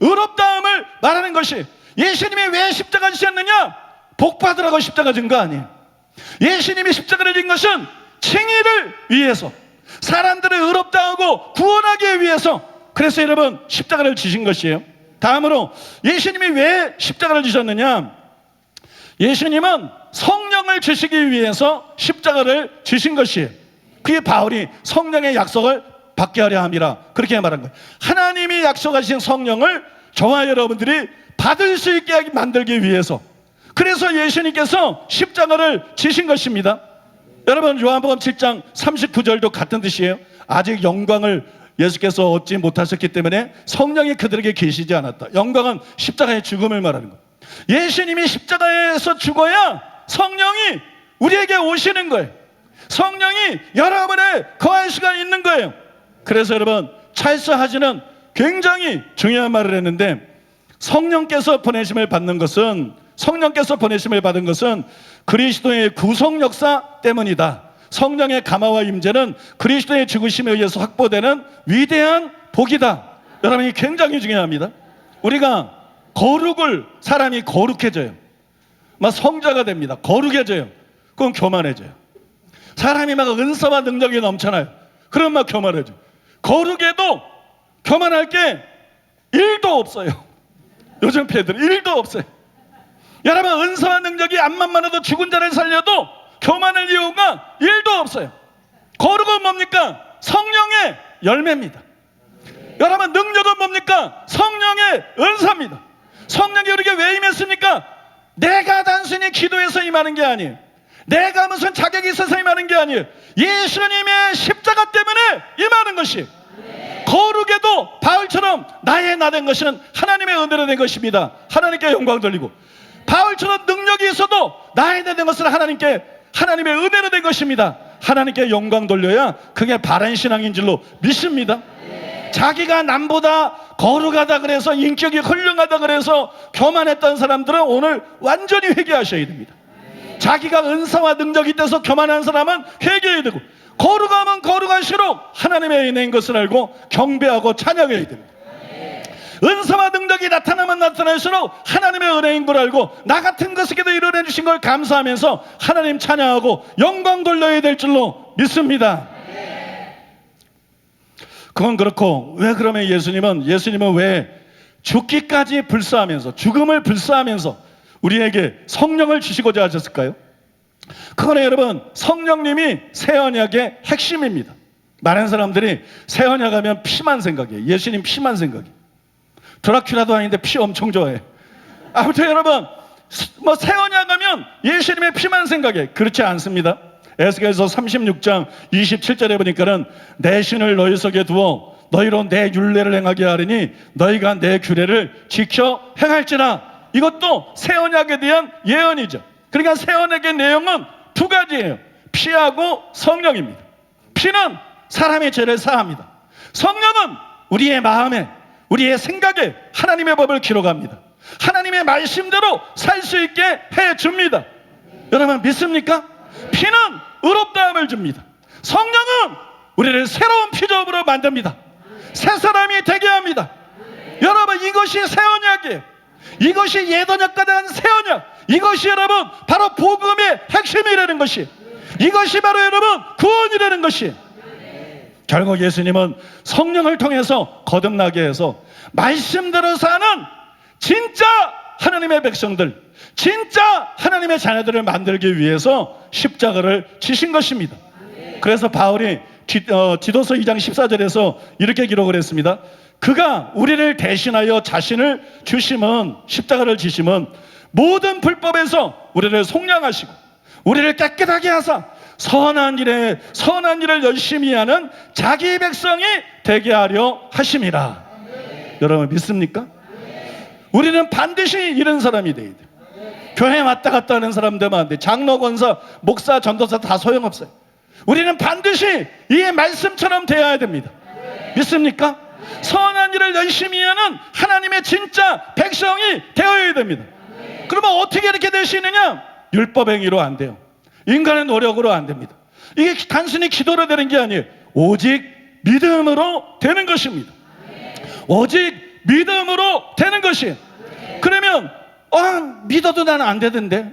의롭다함을 말하는 것이. 예수님이 왜 십자가 지셨느냐? 복 받으라고 십자가 진 거 아니에요. 예수님이 십자가를 진 것은 칭의를 위해서, 사람들을 의롭다 하고 구원하기 위해서. 그래서 여러분 십자가를 지신 것이에요. 다음으로 예수님이 왜 십자가를 지셨느냐? 예수님은 성령을 주시기 위해서 십자가를 지신 것이에요. 그게 바울이 성령의 약속을 받게 하려 함이라 그렇게 말한 거예요. 하나님이 약속하신 성령을 저와 여러분들이 받을 수 있게 만들기 위해서. 그래서 예수님께서 십자가를 지신 것입니다. 여러분 요한복음 7장 39절도 같은 뜻이에요. 아직 영광을 예수께서 얻지 못하셨기 때문에 성령이 그들에게 계시지 않았다. 영광은 십자가의 죽음을 말하는 거예요. 예수님이 십자가에서 죽어야 성령이 우리에게 오시는 거예요. 성령이 여러분에 거할 수가 있는 거예요. 그래서 여러분 찰스 하지는 굉장히 중요한 말을 했는데, 성령께서 보내심을 받는 것은, 성령께서 보내심을 받은 것은 그리스도의 구속 역사 때문이다. 성령의 감화와 임재는 그리스도의 죽으심에 의해서 확보되는 위대한 복이다. 여러분이 굉장히 중요합니다. 우리가 거룩을, 사람이 거룩해져요. 막 성자가 됩니다. 거룩해져요. 그럼 교만해져요. 사람이 막 은사와 능력이 넘쳐나요. 그럼 막 교만해져요. 거룩해도 교만할 게 1도 없어요. 요즘 패들 1도 없어요. 여러분 은사와 능력이 암만 많아도 죽은 자를 살려도 교만할 이유가 1도 없어요. 거룩은 뭡니까? 성령의 열매입니다. 여러분 능력은 뭡니까? 성령의 은사입니다. 성령이 우리에게 왜 임했습니까? 내가 단순히 기도해서 임하는 게 아니에요. 내가 무슨 자격이 있어서 임하는 게 아니에요. 예수님의 십자가 때문에 임하는 것이에요. 거룩에도 바울처럼 나의 나 된 것은 하나님의 은혜로 된 것입니다. 하나님께 영광 돌리고, 바울처럼 능력이 있어도 나의 나 된 것은 하나님의 은혜로 된 것입니다. 하나님께 영광 돌려야 그게 바른 신앙인 줄로 믿습니다. 자기가 남보다 거룩하다 그래서, 인격이 훌륭하다 그래서 교만했던 사람들은 오늘 완전히 회개하셔야 됩니다. 자기가 은사와 능력이 있어서 교만한 사람은 회개해야 되고, 거룩하면 거룩할수록 하나님의 은혜인 것을 알고 경배하고 찬양해야 됩니다. 은사와 능력이 나타나면 나타날수록 하나님의 은혜인 걸 알고 나 같은 것에게도 이뤄내 주신 걸 감사하면서 하나님 찬양하고 영광 돌려야 될 줄로 믿습니다. 그건 그렇고, 왜 그러면 예수님은 왜 죽기까지 불사하면서, 죽음을 불사하면서 우리에게 성령을 주시고자 하셨을까요? 그거는 여러분, 성령님이 새 언약의 핵심입니다. 많은 사람들이 새 언약 하면 피만 생각해요. 예수님 피만 생각해요. 드라큘라도 아닌데 피 엄청 좋아해요. 아무튼 여러분, 뭐 새 언약 하면 예수님의 피만 생각해요. 그렇지 않습니다. 에스겔서 36장 27절에 보니까는 내 신을 너희 속에 두어 너희로 내 율례를 행하게 하리니 너희가 내 규례를 지켜 행할지라. 이것도 새 언약에 대한 예언이죠. 그러니까 새 언약의 내용은 두 가지예요. 피하고 성령입니다. 피는 사람의 죄를 사합니다. 성령은 우리의 마음에, 우리의 생각에 하나님의 법을 기록합니다. 하나님의 말씀대로 살 수 있게 해줍니다. 여러분 믿습니까? 피는 의롭다함을 줍니다. 성령은 우리를 새로운 피조물로 만듭니다. 새 사람이 되게 합니다. 여러분 이것이 새 언약이에요. 이것이 옛 언약과 다른 새 언약. 이것이 여러분 바로 복음의 핵심이라는 것이, 이것이 바로 여러분 구원이라는 것이. 결국 예수님은 성령을 통해서 거듭나게 해서 말씀대로 사는 진짜 하나님의 백성들, 진짜 하나님의 자녀들을 만들기 위해서 십자가를 지신 것입니다. 그래서 바울이 디도서 2장 14절에서 이렇게 기록을 했습니다. 그가 우리를 대신하여 자신을 주심은, 십자가를 지심은 모든 불법에서 우리를 속량하시고 우리를 깨끗하게 하사 선한 일을 열심히 하는 자기 백성이 되게 하려 하심이라. 여러분 믿습니까? 우리는 반드시 이런 사람이 돼야 돼요. 교회 왔다 갔다 하는 사람 되면 안 돼. 장로, 권사, 목사, 전도사 다 소용없어요. 우리는 반드시 이 말씀처럼 되어야 됩니다. 믿습니까? 선한 일을 열심히 하는 하나님의 진짜 백성이 되어야 됩니다. 그러면 어떻게 이렇게 되시느냐? 율법 행위로 안 돼요. 인간의 노력으로 안 됩니다. 이게 단순히 기도로 되는 게 아니에요. 오직 믿음으로 되는 것입니다. 오직 믿음으로 되는 것이에요. 그러면 믿어도 나는 안 되던데.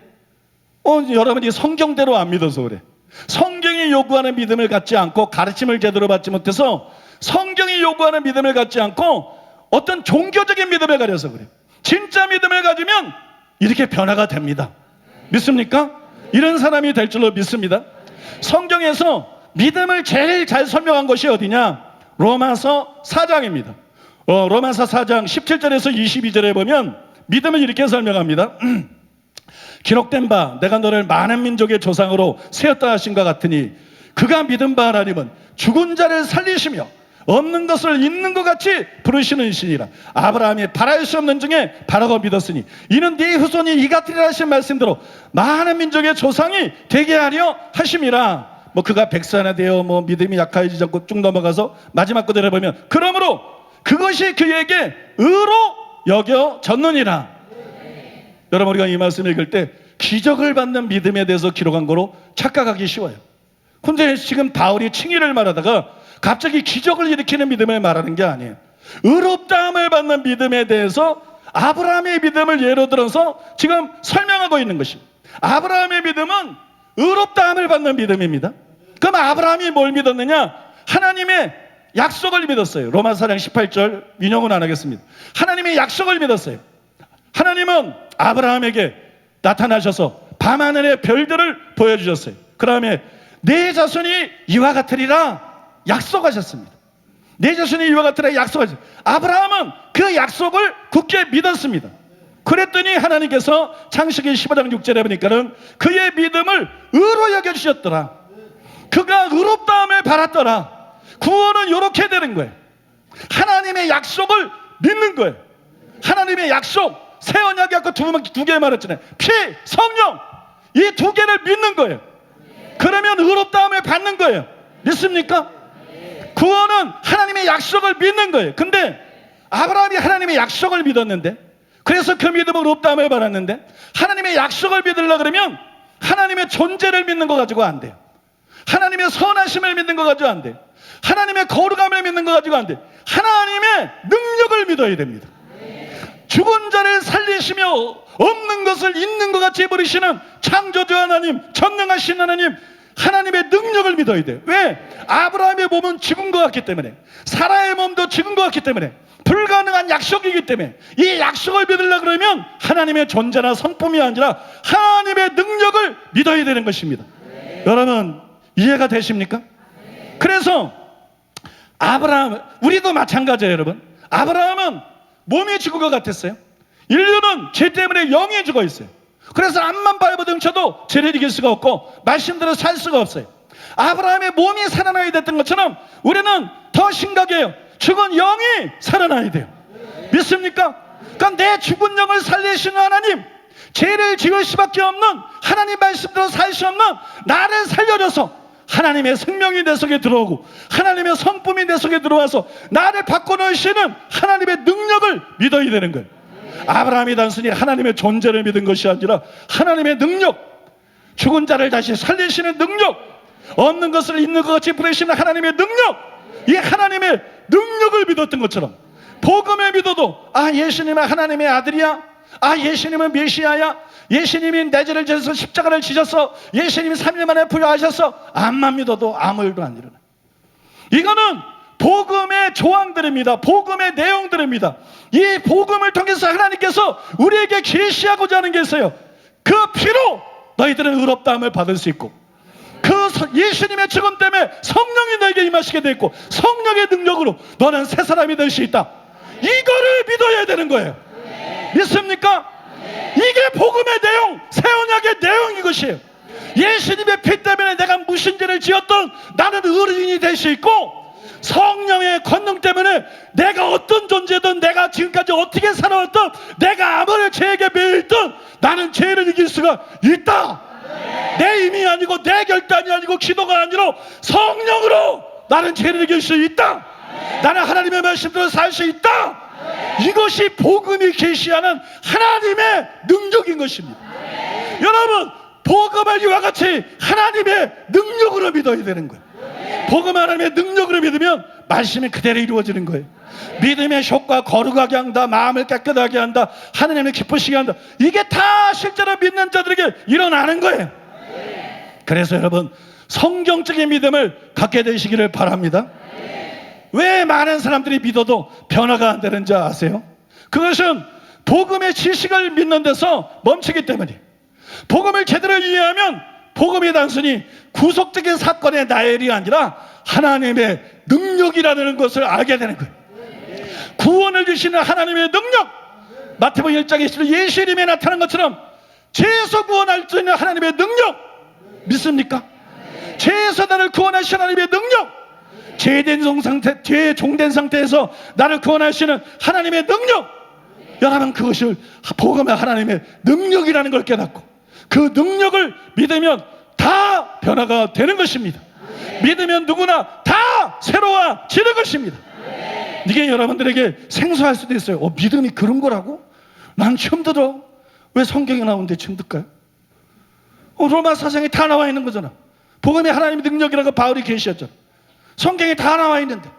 여러분이 성경대로 안 믿어서 그래. 성경이 요구하는 믿음을 갖지 않고 가르침을 제대로 받지 못해서 성경이 요구하는 믿음을 갖지 않고 어떤 종교적인 믿음을 가져서 그래요. 진짜 믿음을 가지면 이렇게 변화가 됩니다. 믿습니까? 이런 사람이 될 줄로 믿습니다. 성경에서 믿음을 제일 잘 설명한 것이 어디냐? 로마서 4장입니다. 로마서 4장 17절에서 22절에 보면 믿음을 이렇게 설명합니다. 기록된 바 내가 너를 많은 민족의 조상으로 세웠다 하신과 같으니 그가 믿은 바 하나님은 죽은 자를 살리시며 없는 것을 있는 것 같이 부르시는 신이라. 아브라함이 바랄 수 없는 중에 바라고 믿었으니 이는 네 후손이 이같으리라 하신 말씀대로 많은 민족의 조상이 되게 하려 하심이라. 그가 백성이 되어 믿음이 약해지지 않고 쭉 넘어가서 마지막 구절에 보면 그러므로 그것이 그에게 의로 여겨졌느니라. 여러분 우리가 이 말씀을 읽을 때 기적을 받는 믿음에 대해서 기록한 거로 착각하기 쉬워요. 근데 지금 바울이 칭의를 말하다가 갑자기 기적을 일으키는 믿음을 말하는 게 아니에요. 의롭다함을 받는 믿음에 대해서 아브라함의 믿음을 예로 들어서 지금 설명하고 있는 것입니다. 아브라함의 믿음은 의롭다함을 받는 믿음입니다. 그럼 아브라함이 뭘 믿었느냐? 하나님의 약속을 믿었어요. 로마서 4장 18절 인용은 안 하겠습니다. 하나님의 약속을 믿었어요. 하나님은 아브라함에게 나타나셔서 밤하늘의 별들을 보여주셨어요. 그 다음에 내 자손이 이와 같으리라 약속하셨습니다. 내 자손이 이와 같으리라 약속하셨어요. 아브라함은 그 약속을 굳게 믿었습니다. 그랬더니 하나님께서 창세기 15장 6절에 보니까는 그의 믿음을 의로 여겨주셨더라. 그가 의롭다함을 받았더라. 구원은 이렇게 되는 거예요. 하나님의 약속을 믿는 거예요. 하나님의 약속, 새 언약이 아까 두 개 말했잖아요. 피, 성령, 이 두 개를 믿는 거예요. 그러면 의롭다함을 받는 거예요. 믿습니까? 구원은 하나님의 약속을 믿는 거예요. 근데 아브라함이 하나님의 약속을 믿었는데, 그래서 그 믿음으로 의롭다함을 받았는데, 하나님의 약속을 믿으려고 그러면 하나님의 존재를 믿는 거 가지고 안 돼요. 하나님의 선하심을 믿는 거 가지고 안 돼요. 하나님의 거룩함을 믿는 거 가지고 안 돼요. 하나님의 능력을 믿어야 됩니다. 죽은 자를 살리시며 없는 것을 있는 것 같이 버리시는 창조주 하나님, 전능하신 하나님, 하나님의 능력을 믿어야 돼요. 왜? 아브라함의 몸은 죽은 것 같기 때문에, 사라의 몸도 죽은 것 같기 때문에, 불가능한 약속이기 때문에 이 약속을 믿으려고 그러면 하나님의 존재나 성품이 아니라 하나님의 능력을 믿어야 되는 것입니다. 여러분 이해가 되십니까? 그래서 아브라함, 우리도 마찬가지예요. 여러분 아브라함은 몸이 죽은 것 같았어요. 인류는 죄 때문에 영이 죽어 있어요. 그래서 앞만 발버둥쳐도 죄를 이길 수가 없고 말씀대로 살 수가 없어요. 아브라함의 몸이 살아나야 됐던 것처럼 우리는 더 심각해요. 죽은 영이 살아나야 돼요. 믿습니까? 그러니까 내 죽은 영을 살리시는 하나님, 죄를 지을 수밖에 없는 하나님 말씀대로 살 수 없는 나를 살려줘서 하나님의 생명이 내 속에 들어오고 하나님의 성품이 내 속에 들어와서 나를 바꿔놓으시는 하나님의 능력을 믿어야 되는 거예요. 아브라함이 단순히 하나님의 존재를 믿은 것이 아니라 하나님의 능력, 죽은 자를 다시 살리시는 능력, 없는 것을 있는 것 같이 부르시는 하나님의 능력, 이 하나님의 능력을 믿었던 것처럼 복음을 믿어도 예수님은 하나님의 아들이야, 예수님은 메시아야, 예수님이 내 죄를 져서 십자가를 지셔서 예수님이 3일 만에 부활하셔서 암만 믿어도 아무 일도 안 일어나. 이거는 복음의 조항들입니다. 복음의 내용들입니다. 이 복음을 통해서 하나님께서 우리에게 계시하고자 하는 게 있어요. 그 피로 너희들은 의롭다함을 받을 수 있고, 그 예수님의 죽음 때문에 성령이 너에게 임하시게 돼 있고 성령의 능력으로 너는 새 사람이 될 수 있다. 이거를 믿어야 되는 거예요. 믿습니까? 이게 복음의 내용, 새 언약의 내용 이것이에요. 예수님의 피 때문에 내가 무슨 죄를 지었던 나는 의인이 될 수 있고, 성령의 권능 때문에 내가 어떤 존재든 내가 지금까지 어떻게 살아왔든 내가 아무리 죄에게 매일든 나는 죄를 이길 수가 있다. 내 힘이 아니고 내 결단이 아니고 기도가 아니라 성령으로 나는 죄를 이길 수 있다. 나는 하나님의 말씀대로 살 수 있다. 이것이 복음이 계시하는 하나님의 능력인 것입니다. 여러분 복음을 이와 같이 하나님의 능력으로 믿어야 되는 거예요. 복음 하나님의 능력으로 믿으면 말씀이 그대로 이루어지는 거예요. 믿음의 효과 거룩하게 한다, 마음을 깨끗하게 한다, 하나님을 기쁘시게 한다. 이게 다 실제로 믿는 자들에게 일어나는 거예요. 그래서 여러분 성경적인 믿음을 갖게 되시기를 바랍니다. 왜 많은 사람들이 믿어도 변화가 안 되는지 아세요? 그것은 복음의 지식을 믿는 데서 멈추기 때문이에요. 복음을 제대로 이해하면 복음이 단순히 구속적인 사건의 나열이 아니라 하나님의 능력이라는 것을 알게 되는 거예요. 구원을 주시는 하나님의 능력, 마태복음 1장에 예수님이 나타난 것처럼 죄에서 구원할 수 있는 하나님의 능력 믿습니까? 죄에서 나를 구원하시는 하나님의 능력, 죄 종된 상태에서 나를 구원하시는 하나님의 능력, 여러분 그것을 복음의 하나님의 능력이라는 걸 깨닫고 그 능력을 믿으면 다 변화가 되는 것입니다. 믿으면 누구나 다 새로워지는 것입니다. 이게 여러분들에게 생소할 수도 있어요. 믿음이 그런 거라고? 난 처음 들어. 왜 성경에 나오는데 처음 들까요? 로마 사상에 다 나와 있는 거잖아. 복음의 하나님의 능력이라고 바울이 계시했잖아. 성경에 다 나와 있는데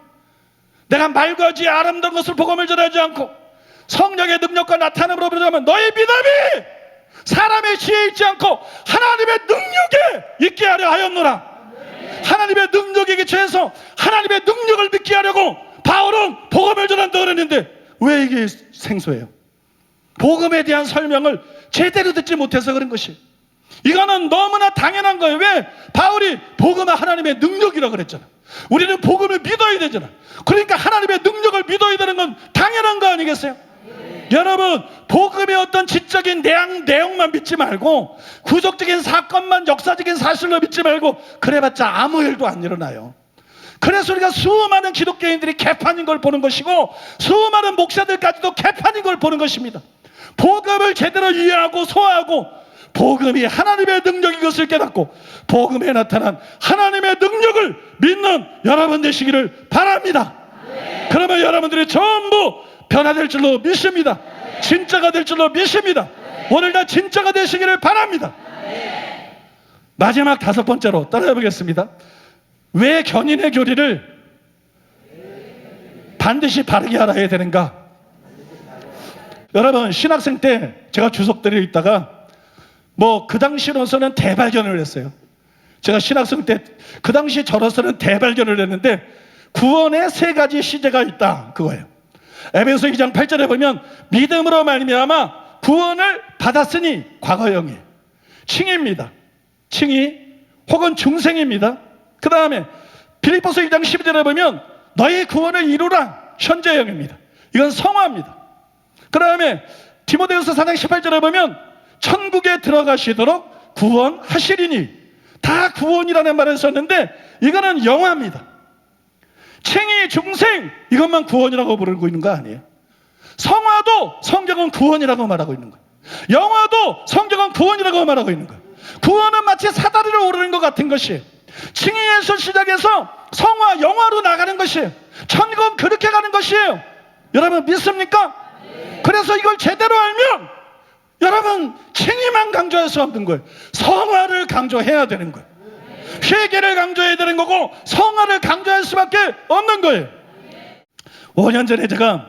내가 말과 지 아름다운 것을 복음을 전하지 않고 성령의 능력과 나타남으로 부르자면 너희 믿음이 사람의 지혜에 있지 않고 하나님의 능력에 있게 하려 하였노라. 하나님의 능력에 기초해서 하나님의 능력을 믿게 하려고 바울은 복음을 전한다고 그랬는데 왜 이게 생소해요? 복음에 대한 설명을 제대로 듣지 못해서 그런 것이. 이거는 너무나 당연한 거예요. 왜? 바울이 복음은 하나님의 능력이라고 그랬잖아. 우리는 복음을 믿어야 되잖아. 그러니까 하나님의 능력을 믿어야 되는 건 당연한 거 아니겠어요? 여러분 복음의 어떤 지적인 내용만 믿지 말고 구속적인 사건만 역사적인 사실로 믿지 말고 그래봤자 아무 일도 안 일어나요. 그래서 우리가 수많은 기독교인들이 개판인 걸 보는 것이고 수많은 목사들까지도 개판인 걸 보는 것입니다. 복음을 제대로 이해하고 소화하고 복음이 하나님의 능력인 것을 깨닫고 복음에 나타난 하나님의 능력을 믿는 여러분 되시기를 바랍니다. 그러면 여러분들이 전부 변화될 줄로 믿습니다. 진짜가 될 줄로 믿습니다. 오늘 다 진짜가 되시기를 바랍니다. 마지막 5번째로 따라해 보겠습니다. 왜 견인의 교리를 반드시 바르게 알아야 되는가? 여러분 신학생 때 제가 주석들에 있다가 그 당시로서는 대발견을 했어요. 제가 신학생 때 그 당시 저로서는 대발견을 했는데 구원에 3가지 시제가 있다 그거예요. 에베소 2장 8절에 보면 믿음으로 말미암아 구원을 받았으니 과거형이에요. 칭의입니다. 칭의 혹은 중생입니다. 그 다음에 빌립보서 2장 12절에 보면 너희 구원을 이루라 현재형입니다. 이건 성화입니다. 그 다음에 디모데후서 4장 18절에 보면 천국에 들어가시도록 구원하시리니 다 구원이라는 말을 썼는데 이거는 영화입니다. 칭의 중생 이것만 구원이라고 부르고 있는 거 아니에요. 성화도 성경은 구원이라고 말하고 있는 거예요. 영화도 성경은 구원이라고 말하고 있는 거예요. 구원은 마치 사다리를 오르는 것 같은 것이에요. 칭의에서 시작해서 성화, 영화로 나가는 것이에요. 천국은 그렇게 가는 것이에요. 여러분 믿습니까? 그래서 이걸 제대로 알면 여러분 칭의만 강조해서 없는 거예요. 성화를 강조해야 되는 거예요. 회개를 강조해야 되는 거고 성화를 강조할 수밖에 없는 거예요. 5년 전에 제가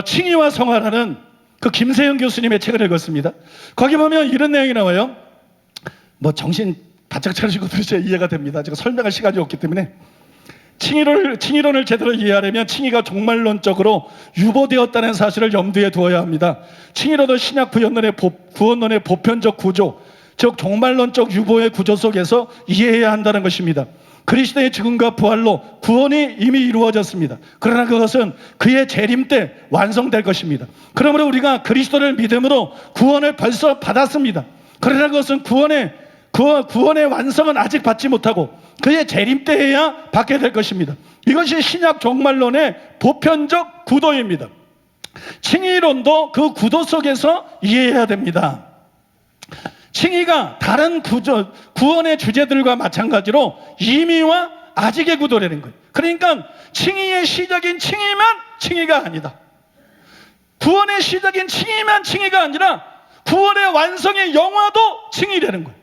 칭의와 성화라는 그 김세영 교수님의 책을 읽었습니다. 거기 보면 이런 내용이 나와요. 뭐 정신 바짝 차리시고 들으셔야 이해가 됩니다. 제가 설명할 시간이 없기 때문에 칭의론을 제대로 이해하려면 칭의가 종말론적으로 유보되었다는 사실을 염두에 두어야 합니다. 칭의론은 신약 구원론의 보편적 구조, 즉 종말론적 유보의 구조 속에서 이해해야 한다는 것입니다. 그리스도의 죽음과 부활로 구원이 이미 이루어졌습니다. 그러나 그것은 그의 재림 때 완성될 것입니다. 그러므로 우리가 그리스도를 믿음으로 구원을 벌써 받았습니다. 그러나 그것은 구원의 완성은 아직 받지 못하고 그의 재림 때에야 받게 될 것입니다. 이것이 신약 종말론의 보편적 구도입니다. 칭의론도 그 구도 속에서 이해해야 됩니다. 칭의가 다른 구원의 주제들과 마찬가지로 이미와 아직의 구도라는 거예요. 그러니까 칭의의 시작인 칭의만 칭의가 아니다. 구원의 시작인 칭의만 칭의가 아니라 구원의 완성의 영화도 칭의라는 거예요.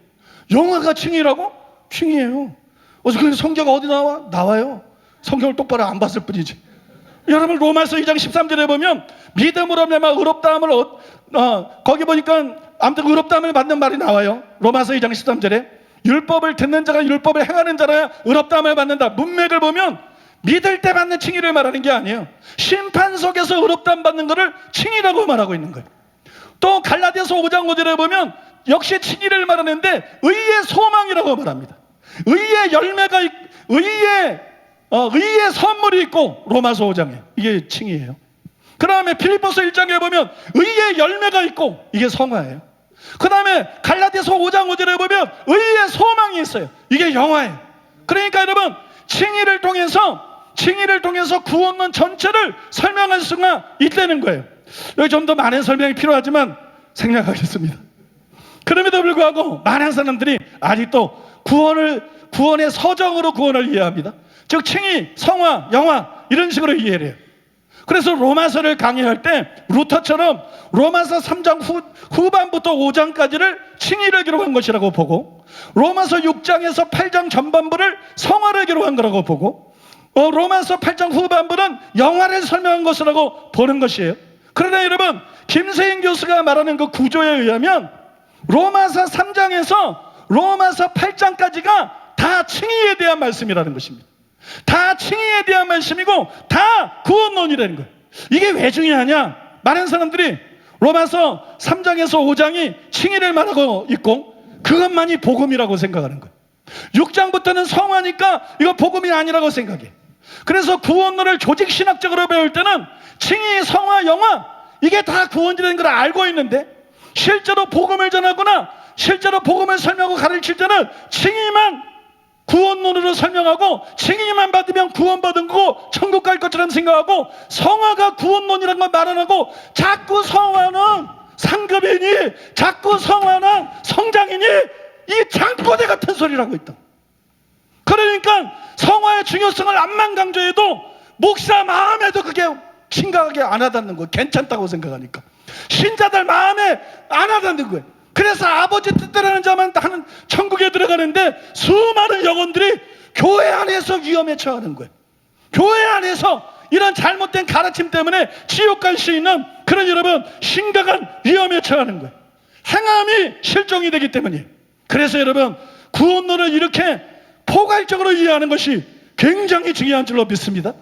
영화가 칭의라고? 칭의예요. 그래서 성경 어디 나와? 나와요. 성경을 똑바로 안 봤을 뿐이지. 여러분 로마서 2장 13절에 보면 믿음으로 말미암아 의롭다함을 거기 보니까 아무튼 의롭다함을 받는 말이 나와요. 로마서 2장 13절에 율법을 듣는 자가 율법을 행하는 자라야 의롭다함을 받는다. 문맥을 보면 믿을 때 받는 칭의를 말하는 게 아니에요. 심판 속에서 의롭다함 받는 것을 칭의라고 말하고 있는 거예요. 또 갈라디아서 5장 5절에 보면 역시 칭의를 말하는데 의의 소망이라고 말합니다. 의의 열매가 의의 선물이 있고 로마서 5장에 이게 칭의예요. 그 다음에 빌립보서 1장에 보면 의의 열매가 있고 이게 성화예요. 그 다음에 갈라디아서 5장 5절에 보면 의의 소망이 있어요. 이게 영화예요. 그러니까 여러분 칭의를 통해서 구원론 전체를 설명할 수가 있다는 거예요. 여기 좀 더 많은 설명이 필요하지만 생략하겠습니다. 그럼에도 불구하고 많은 사람들이 아직도 구원의 서정으로 구원을 이해합니다. 즉 칭의, 성화, 영화 이런 식으로 이해를 해요. 그래서 로마서를 강의할 때 루터처럼 로마서 3장 후반부터 5장까지를 칭의를 기록한 것이라고 보고 로마서 6장에서 8장 전반부를 성화를 기록한 거라고 보고 로마서 8장 후반부는 영화를 설명한 것이라고 보는 것이에요. 그러나 여러분 김세인 교수가 말하는 그 구조에 의하면 로마서 3장에서 로마서 8장까지가 다 칭의에 대한 말씀이라는 것입니다. 다 칭의에 대한 말씀이고 다 구원론이라는 거예요. 이게 왜 중요하냐? 많은 사람들이 로마서 3장에서 5장이 칭의를 말하고 있고 그것만이 복음이라고 생각하는 거예요. 6장부터는 성화니까 이거 복음이 아니라고 생각해. 그래서 구원론을 조직신학적으로 배울 때는 칭의, 성화, 영화 이게 다 구원이라는 걸 알고 있는데 실제로 복음을 전하거나 실제로 복음을 설명하고 가르칠 때는 칭의만 구원론으로 설명하고 칭의만 받으면 구원받은 거고 천국 갈 것처럼 생각하고 성화가 구원론이라는 걸 말 안 하고 자꾸 성화는 상급이니 자꾸 성화는 성장이니 이 장꼬대 같은 소리를 하고 있다. 그러니까 성화의 중요성을 암만 강조해도 목사 마음에도 그게 심각하게 안 와닿는 거예요. 괜찮다고 생각하니까 신자들 마음에 안 와닿는 거예요. 그래서 아버지 뜻대로는 자만 하는 천국에 들어가는데 수많은 영혼들이 교회 안에서 위험에 처하는 거예요. 교회 안에서 이런 잘못된 가르침 때문에 지옥 갈 수 있는 그런 여러분 심각한 위험에 처하는 거예요. 행함이 실종이 되기 때문이에요. 그래서 여러분 구원론을 이렇게 포괄적으로 이해하는 것이 굉장히 중요한 줄로 믿습니다.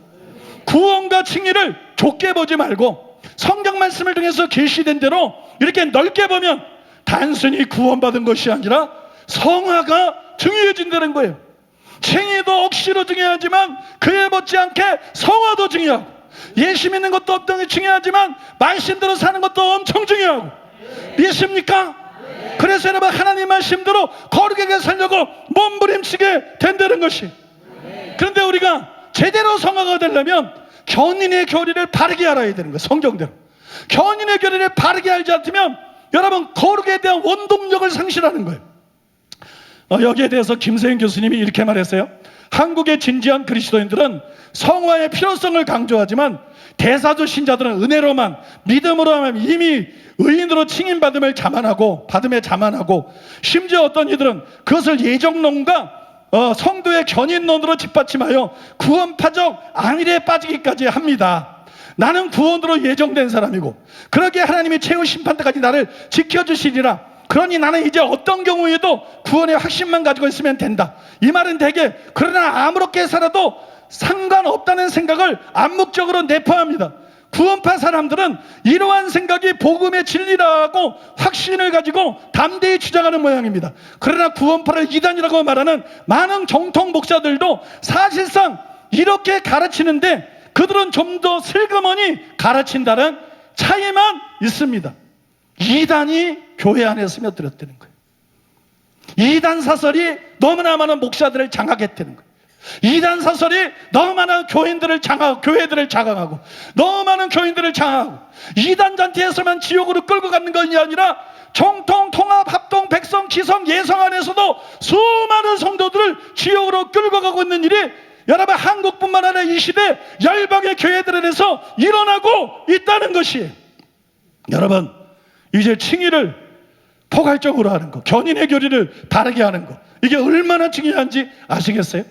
구원과 칭의를 좁게 보지 말고 성경 말씀을 통해서 계시된 대로 이렇게 넓게 보면 단순히 구원받은 것이 아니라 성화가 중요해진다는 거예요. 칭의도 억시로 중요하지만 그에 못지않게 성화도 중요하고, 예수 믿는 것도 어떤 중요하지만 말씀대로 사는 것도 엄청 중요하고. 믿습니까? 그래서 여러분, 하나님 말씀대로 거룩하게 살려고 몸부림치게 된다는 것이. 그런데 우리가 제대로 성화가 되려면 견인의 교리를 바르게 알아야 되는 거예요. 성경대로 견인의 교리를 바르게 알지 않으면 여러분, 거룩에 대한 원동력을 상실하는 거예요. 여기에 대해서 김세인 교수님이 이렇게 말했어요. 한국의 진지한 그리스도인들은 성화의 필요성을 강조하지만 대사주 신자들은 은혜로만, 믿음으로만 이미 의인으로 칭임받음에 자만하고 심지어 어떤 이들은 그것을 예정론과 성도의 견인론으로 뒷받침하여 구원파적 안일에 빠지기까지 합니다. 나는 구원으로 예정된 사람이고 그러기에 하나님이 최후 심판 때까지 나를 지켜주시리라. 그러니 나는 이제 어떤 경우에도 구원의 확신만 가지고 있으면 된다. 이 말은 되게, 그러나 아무렇게 살아도 상관없다는 생각을 암묵적으로 내포합니다. 구원파 사람들은 이러한 생각이 복음의 진리라고 확신을 가지고 담대히 주장하는 모양입니다. 그러나 구원파를 이단이라고 말하는 많은 정통 목사들도 사실상 이렇게 가르치는데 그들은 좀 더 슬그머니 가르친다는 차이만 있습니다. 이단이 교회 안에 스며들었다는 거예요. 이단 사설이 너무나 많은 목사들을 장악했다는 거예요. 이단 사설이 너무 많은 교회들을 장악하고 너무 많은 교인들을 장악하고, 이단 잔치에서만 지옥으로 끌고 가는 것이 아니라 정통, 통합, 합동, 백성, 기성, 예성 안에서도 수많은 성도들을 지옥으로 끌고 가고 있는 일이 여러분, 한국뿐만 아니라 이 시대 열방의 교회들 안에서 일어나고 있다는 것이에요. 여러분, 이제 칭의를 포괄적으로 하는 거, 견인의 교리를 바르게 하는 거, 이게 얼마나 중요한지 아시겠어요?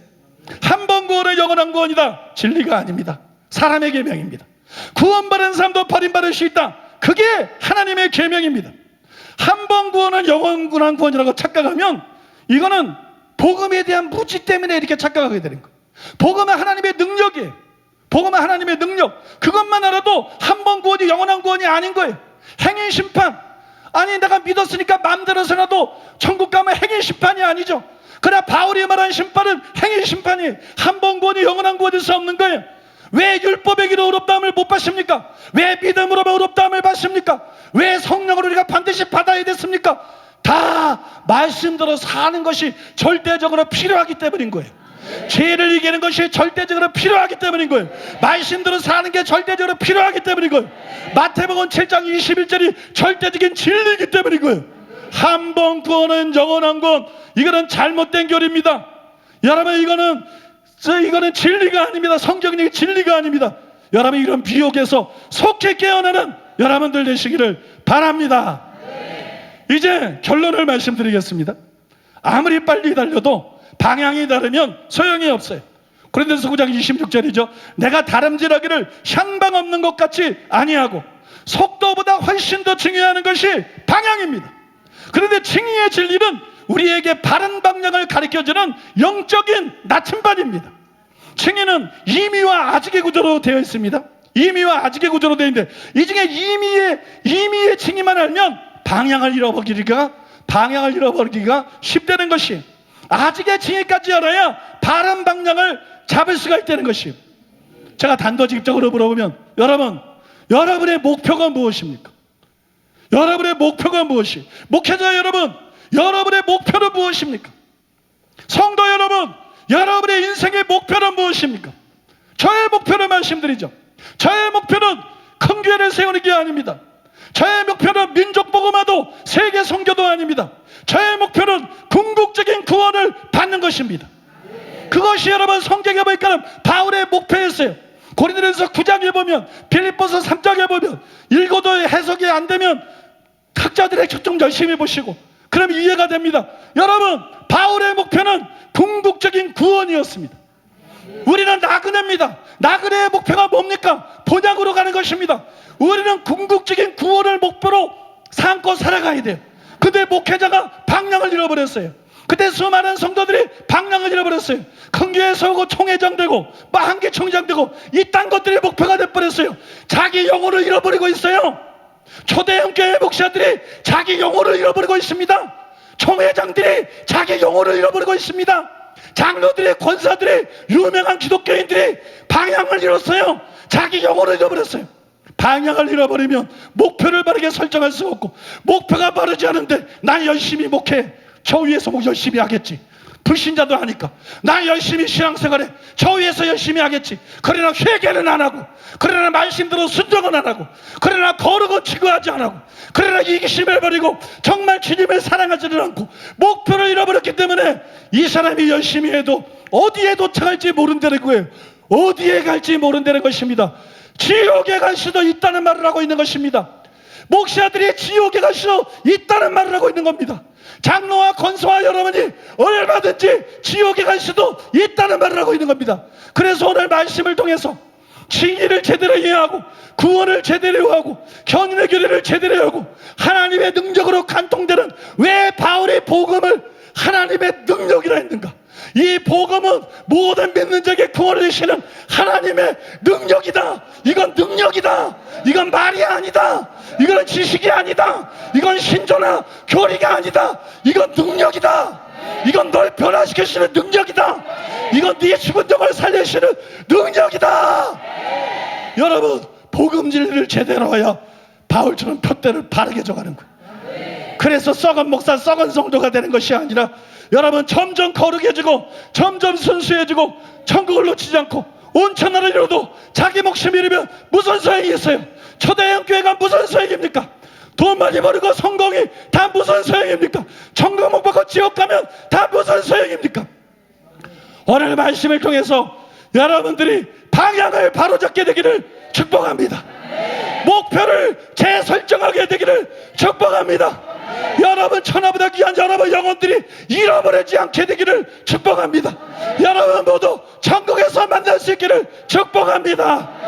한 번 구원은 영원한 구원이다. 진리가 아닙니다. 사람의 계명입니다. 구원받은 사람도 버림받을 수 있다. 그게 하나님의 계명입니다. 한 번 구원은 영원한 구원이라고 착각하면 이거는 복음에 대한 무지 때문에 이렇게 착각하게 되는 거예요. 복음은 하나님의 능력이에요. 복음은 하나님의 능력. 그것만 알아도 한 번 구원이 영원한 구원이 아닌 거예요. 행위 심판, 아니 내가 믿었으니까 마음대로 살아도 천국 가면 행위 심판이 아니죠. 그러나 바울이 말한 심판은 행위 심판이에요. 한 번 구원이 영원한 구원일 수 없는 거예요. 왜 율법의 길로 의롭다함을 못 받습니까? 왜 믿음으로만 의롭다함을 받습니까? 왜 성령을 우리가 반드시 받아야 됐습니까? 다 말씀대로 사는 것이 절대적으로 필요하기 때문인 거예요. 죄를 이기는 것이 절대적으로 필요하기 때문인 거예요. 말씀대로 사는 게 절대적으로 필요하기 때문인 거예요. 마태복음 7장 21절이 절대적인 진리이기 때문인 거예요. 한 번 구원은 영원한 구원, 이거는 잘못된 교리입니다. 여러분, 이거는 진리가 아닙니다. 성경이 진리가 아닙니다. 여러분, 이런 비욕에서 속히 깨어나는 여러분들 되시기를 바랍니다. 이제 결론을 말씀드리겠습니다. 아무리 빨리 달려도 방향이 다르면 소용이 없어요. 고린도서 9장 26절이죠. 내가 다름질하기를 향방 없는 것 같이 아니하고 속도보다 훨씬 더 중요한 것이 방향입니다. 그런데 칭의의 진리는 우리에게 바른 방향을 가르쳐주는 영적인 나침반입니다. 칭의는 임의와 아직의 구조로 되어 있습니다. 임의와 아직의 구조로 되어 있는데 이 중에 임의의 칭의만 알면 방향을 잃어버리기가 쉽다는 것이, 아직의 칭의까지 알아야 바른 방향을 잡을 수가 있다는 것이에요. 제가 단도직입적으로 물어보면 여러분의 목표가 무엇입니까? 여러분의 목표가 무엇이? 목회자 여러분, 여러분의 목표는 무엇입니까? 성도 여러분, 여러분의 인생의 목표는 무엇입니까? 저의 목표를 말씀드리죠. 저의 목표는 큰 교회를 세우는 게 아닙니다. 저의 목표는 민족 복음화도 세계 선교도 아닙니다. 저의 목표는 궁극적인 구원을 받는 것입니다. 그것이 여러분 성경에 보니까 바울의 목표였어요. 고린도전서 9장에 보면, 빌립보서 3장에 보면 읽어도 해석이 안 되면 학자들의 좀 열심히 보시고 그럼 이해가 됩니다. 여러분, 바울의 목표는 궁극적인 구원이었습니다. 우리는 나그네입니다. 나그네의 목표가 뭡니까? 본향으로 가는 것입니다. 우리는 궁극적인 구원을 목표로 삼고 살아가야 돼요. 근데 목회자가 방향을 잃어버렸어요. 그때 수많은 성도들이 방향을 잃어버렸어요. 큰 교회에서 오고 총회장 되고 한계 총회장 되고 이딴 것들이 목표가 돼버렸어요. 자기 영혼을 잃어버리고 있어요. 초대형 교회 목사들이 자기 영혼을 잃어버리고 있습니다. 총회장들이 자기 영혼을 잃어버리고 있습니다. 장로들의 권사들이 유명한 기독교인들이 방향을 잃었어요. 자기 영혼을 잃어버렸어요. 방향을 잃어버리면 목표를 바르게 설정할 수 없고, 목표가 바르지 않은데 난 열심히 목회, 저 위에서 뭐 열심히 하겠지. 불신자도 하니까 난 열심히 신앙생활해, 저 위에서 열심히 하겠지. 그러나 회개는 안 하고, 그러나 말씀대로 순종은 안 하고, 그러나 거룩은 취구하지 안 하고, 그러나 이기심을 버리고 정말 주님을 사랑하지는 않고 목표를 잃어버렸기 때문에 이 사람이 열심히 해도 어디에 도착할지 모른다는 거예요. 어디에 갈지 모른다는 것입니다. 지옥에 갈 수도 있다는 말을 하고 있는 것입니다. 목사들이 지옥에 갈 수도 있다는 말을 하고 있는 겁니다. 장로와 권사와 여러분이 얼마든지 지옥에 갈 수도 있다는 말을 하고 있는 겁니다. 그래서 오늘 말씀을 통해서 진리를 제대로 이해하고, 구원을 제대로 하고, 견인의 교리를 제대로 하고, 하나님의 능력으로 간통되는, 왜 바울이 복음을 하나님의 능력이라 했는가? 이 복음은 모든 믿는 자에게 구원을 주시는 하나님의 능력이다. 이건 능력이다. 이건 말이 아니다. 이건 지식이 아니다. 이건 신조나 교리가 아니다. 이건 능력이다. 이건 널 변화시키시는 능력이다. 이건 네 죽은 영을 살리시는 능력이다. 여러분, 복음 진리를 제대로 해야 바울처럼 표대를 바르게 져가는 거예요. 그래서 썩은 목사, 썩은 성도가 되는 것이 아니라 여러분 점점 거룩해지고 점점 순수해지고 천국을 놓치지 않고 온천하를 이뤄도 자기 목숨 잃으면 무슨 소용이 있어요? 초대형 교회가 무슨 소용입니까? 돈 많이 벌고 성공이 다 무슨 소용입니까? 천국 못 받고 지옥 가면 다 무슨 소용입니까? 오늘 말씀을 통해서 여러분들이 방향을 바로잡게 되기를 축복합니다. 목표를 재설정하게 되기를 축복합니다. 여러분 천하보다 귀한 여러분 영혼들이 잃어버리지 않게 되기를 축복합니다. 여러분 모두 천국에서 만날 수 있기를 축복합니다.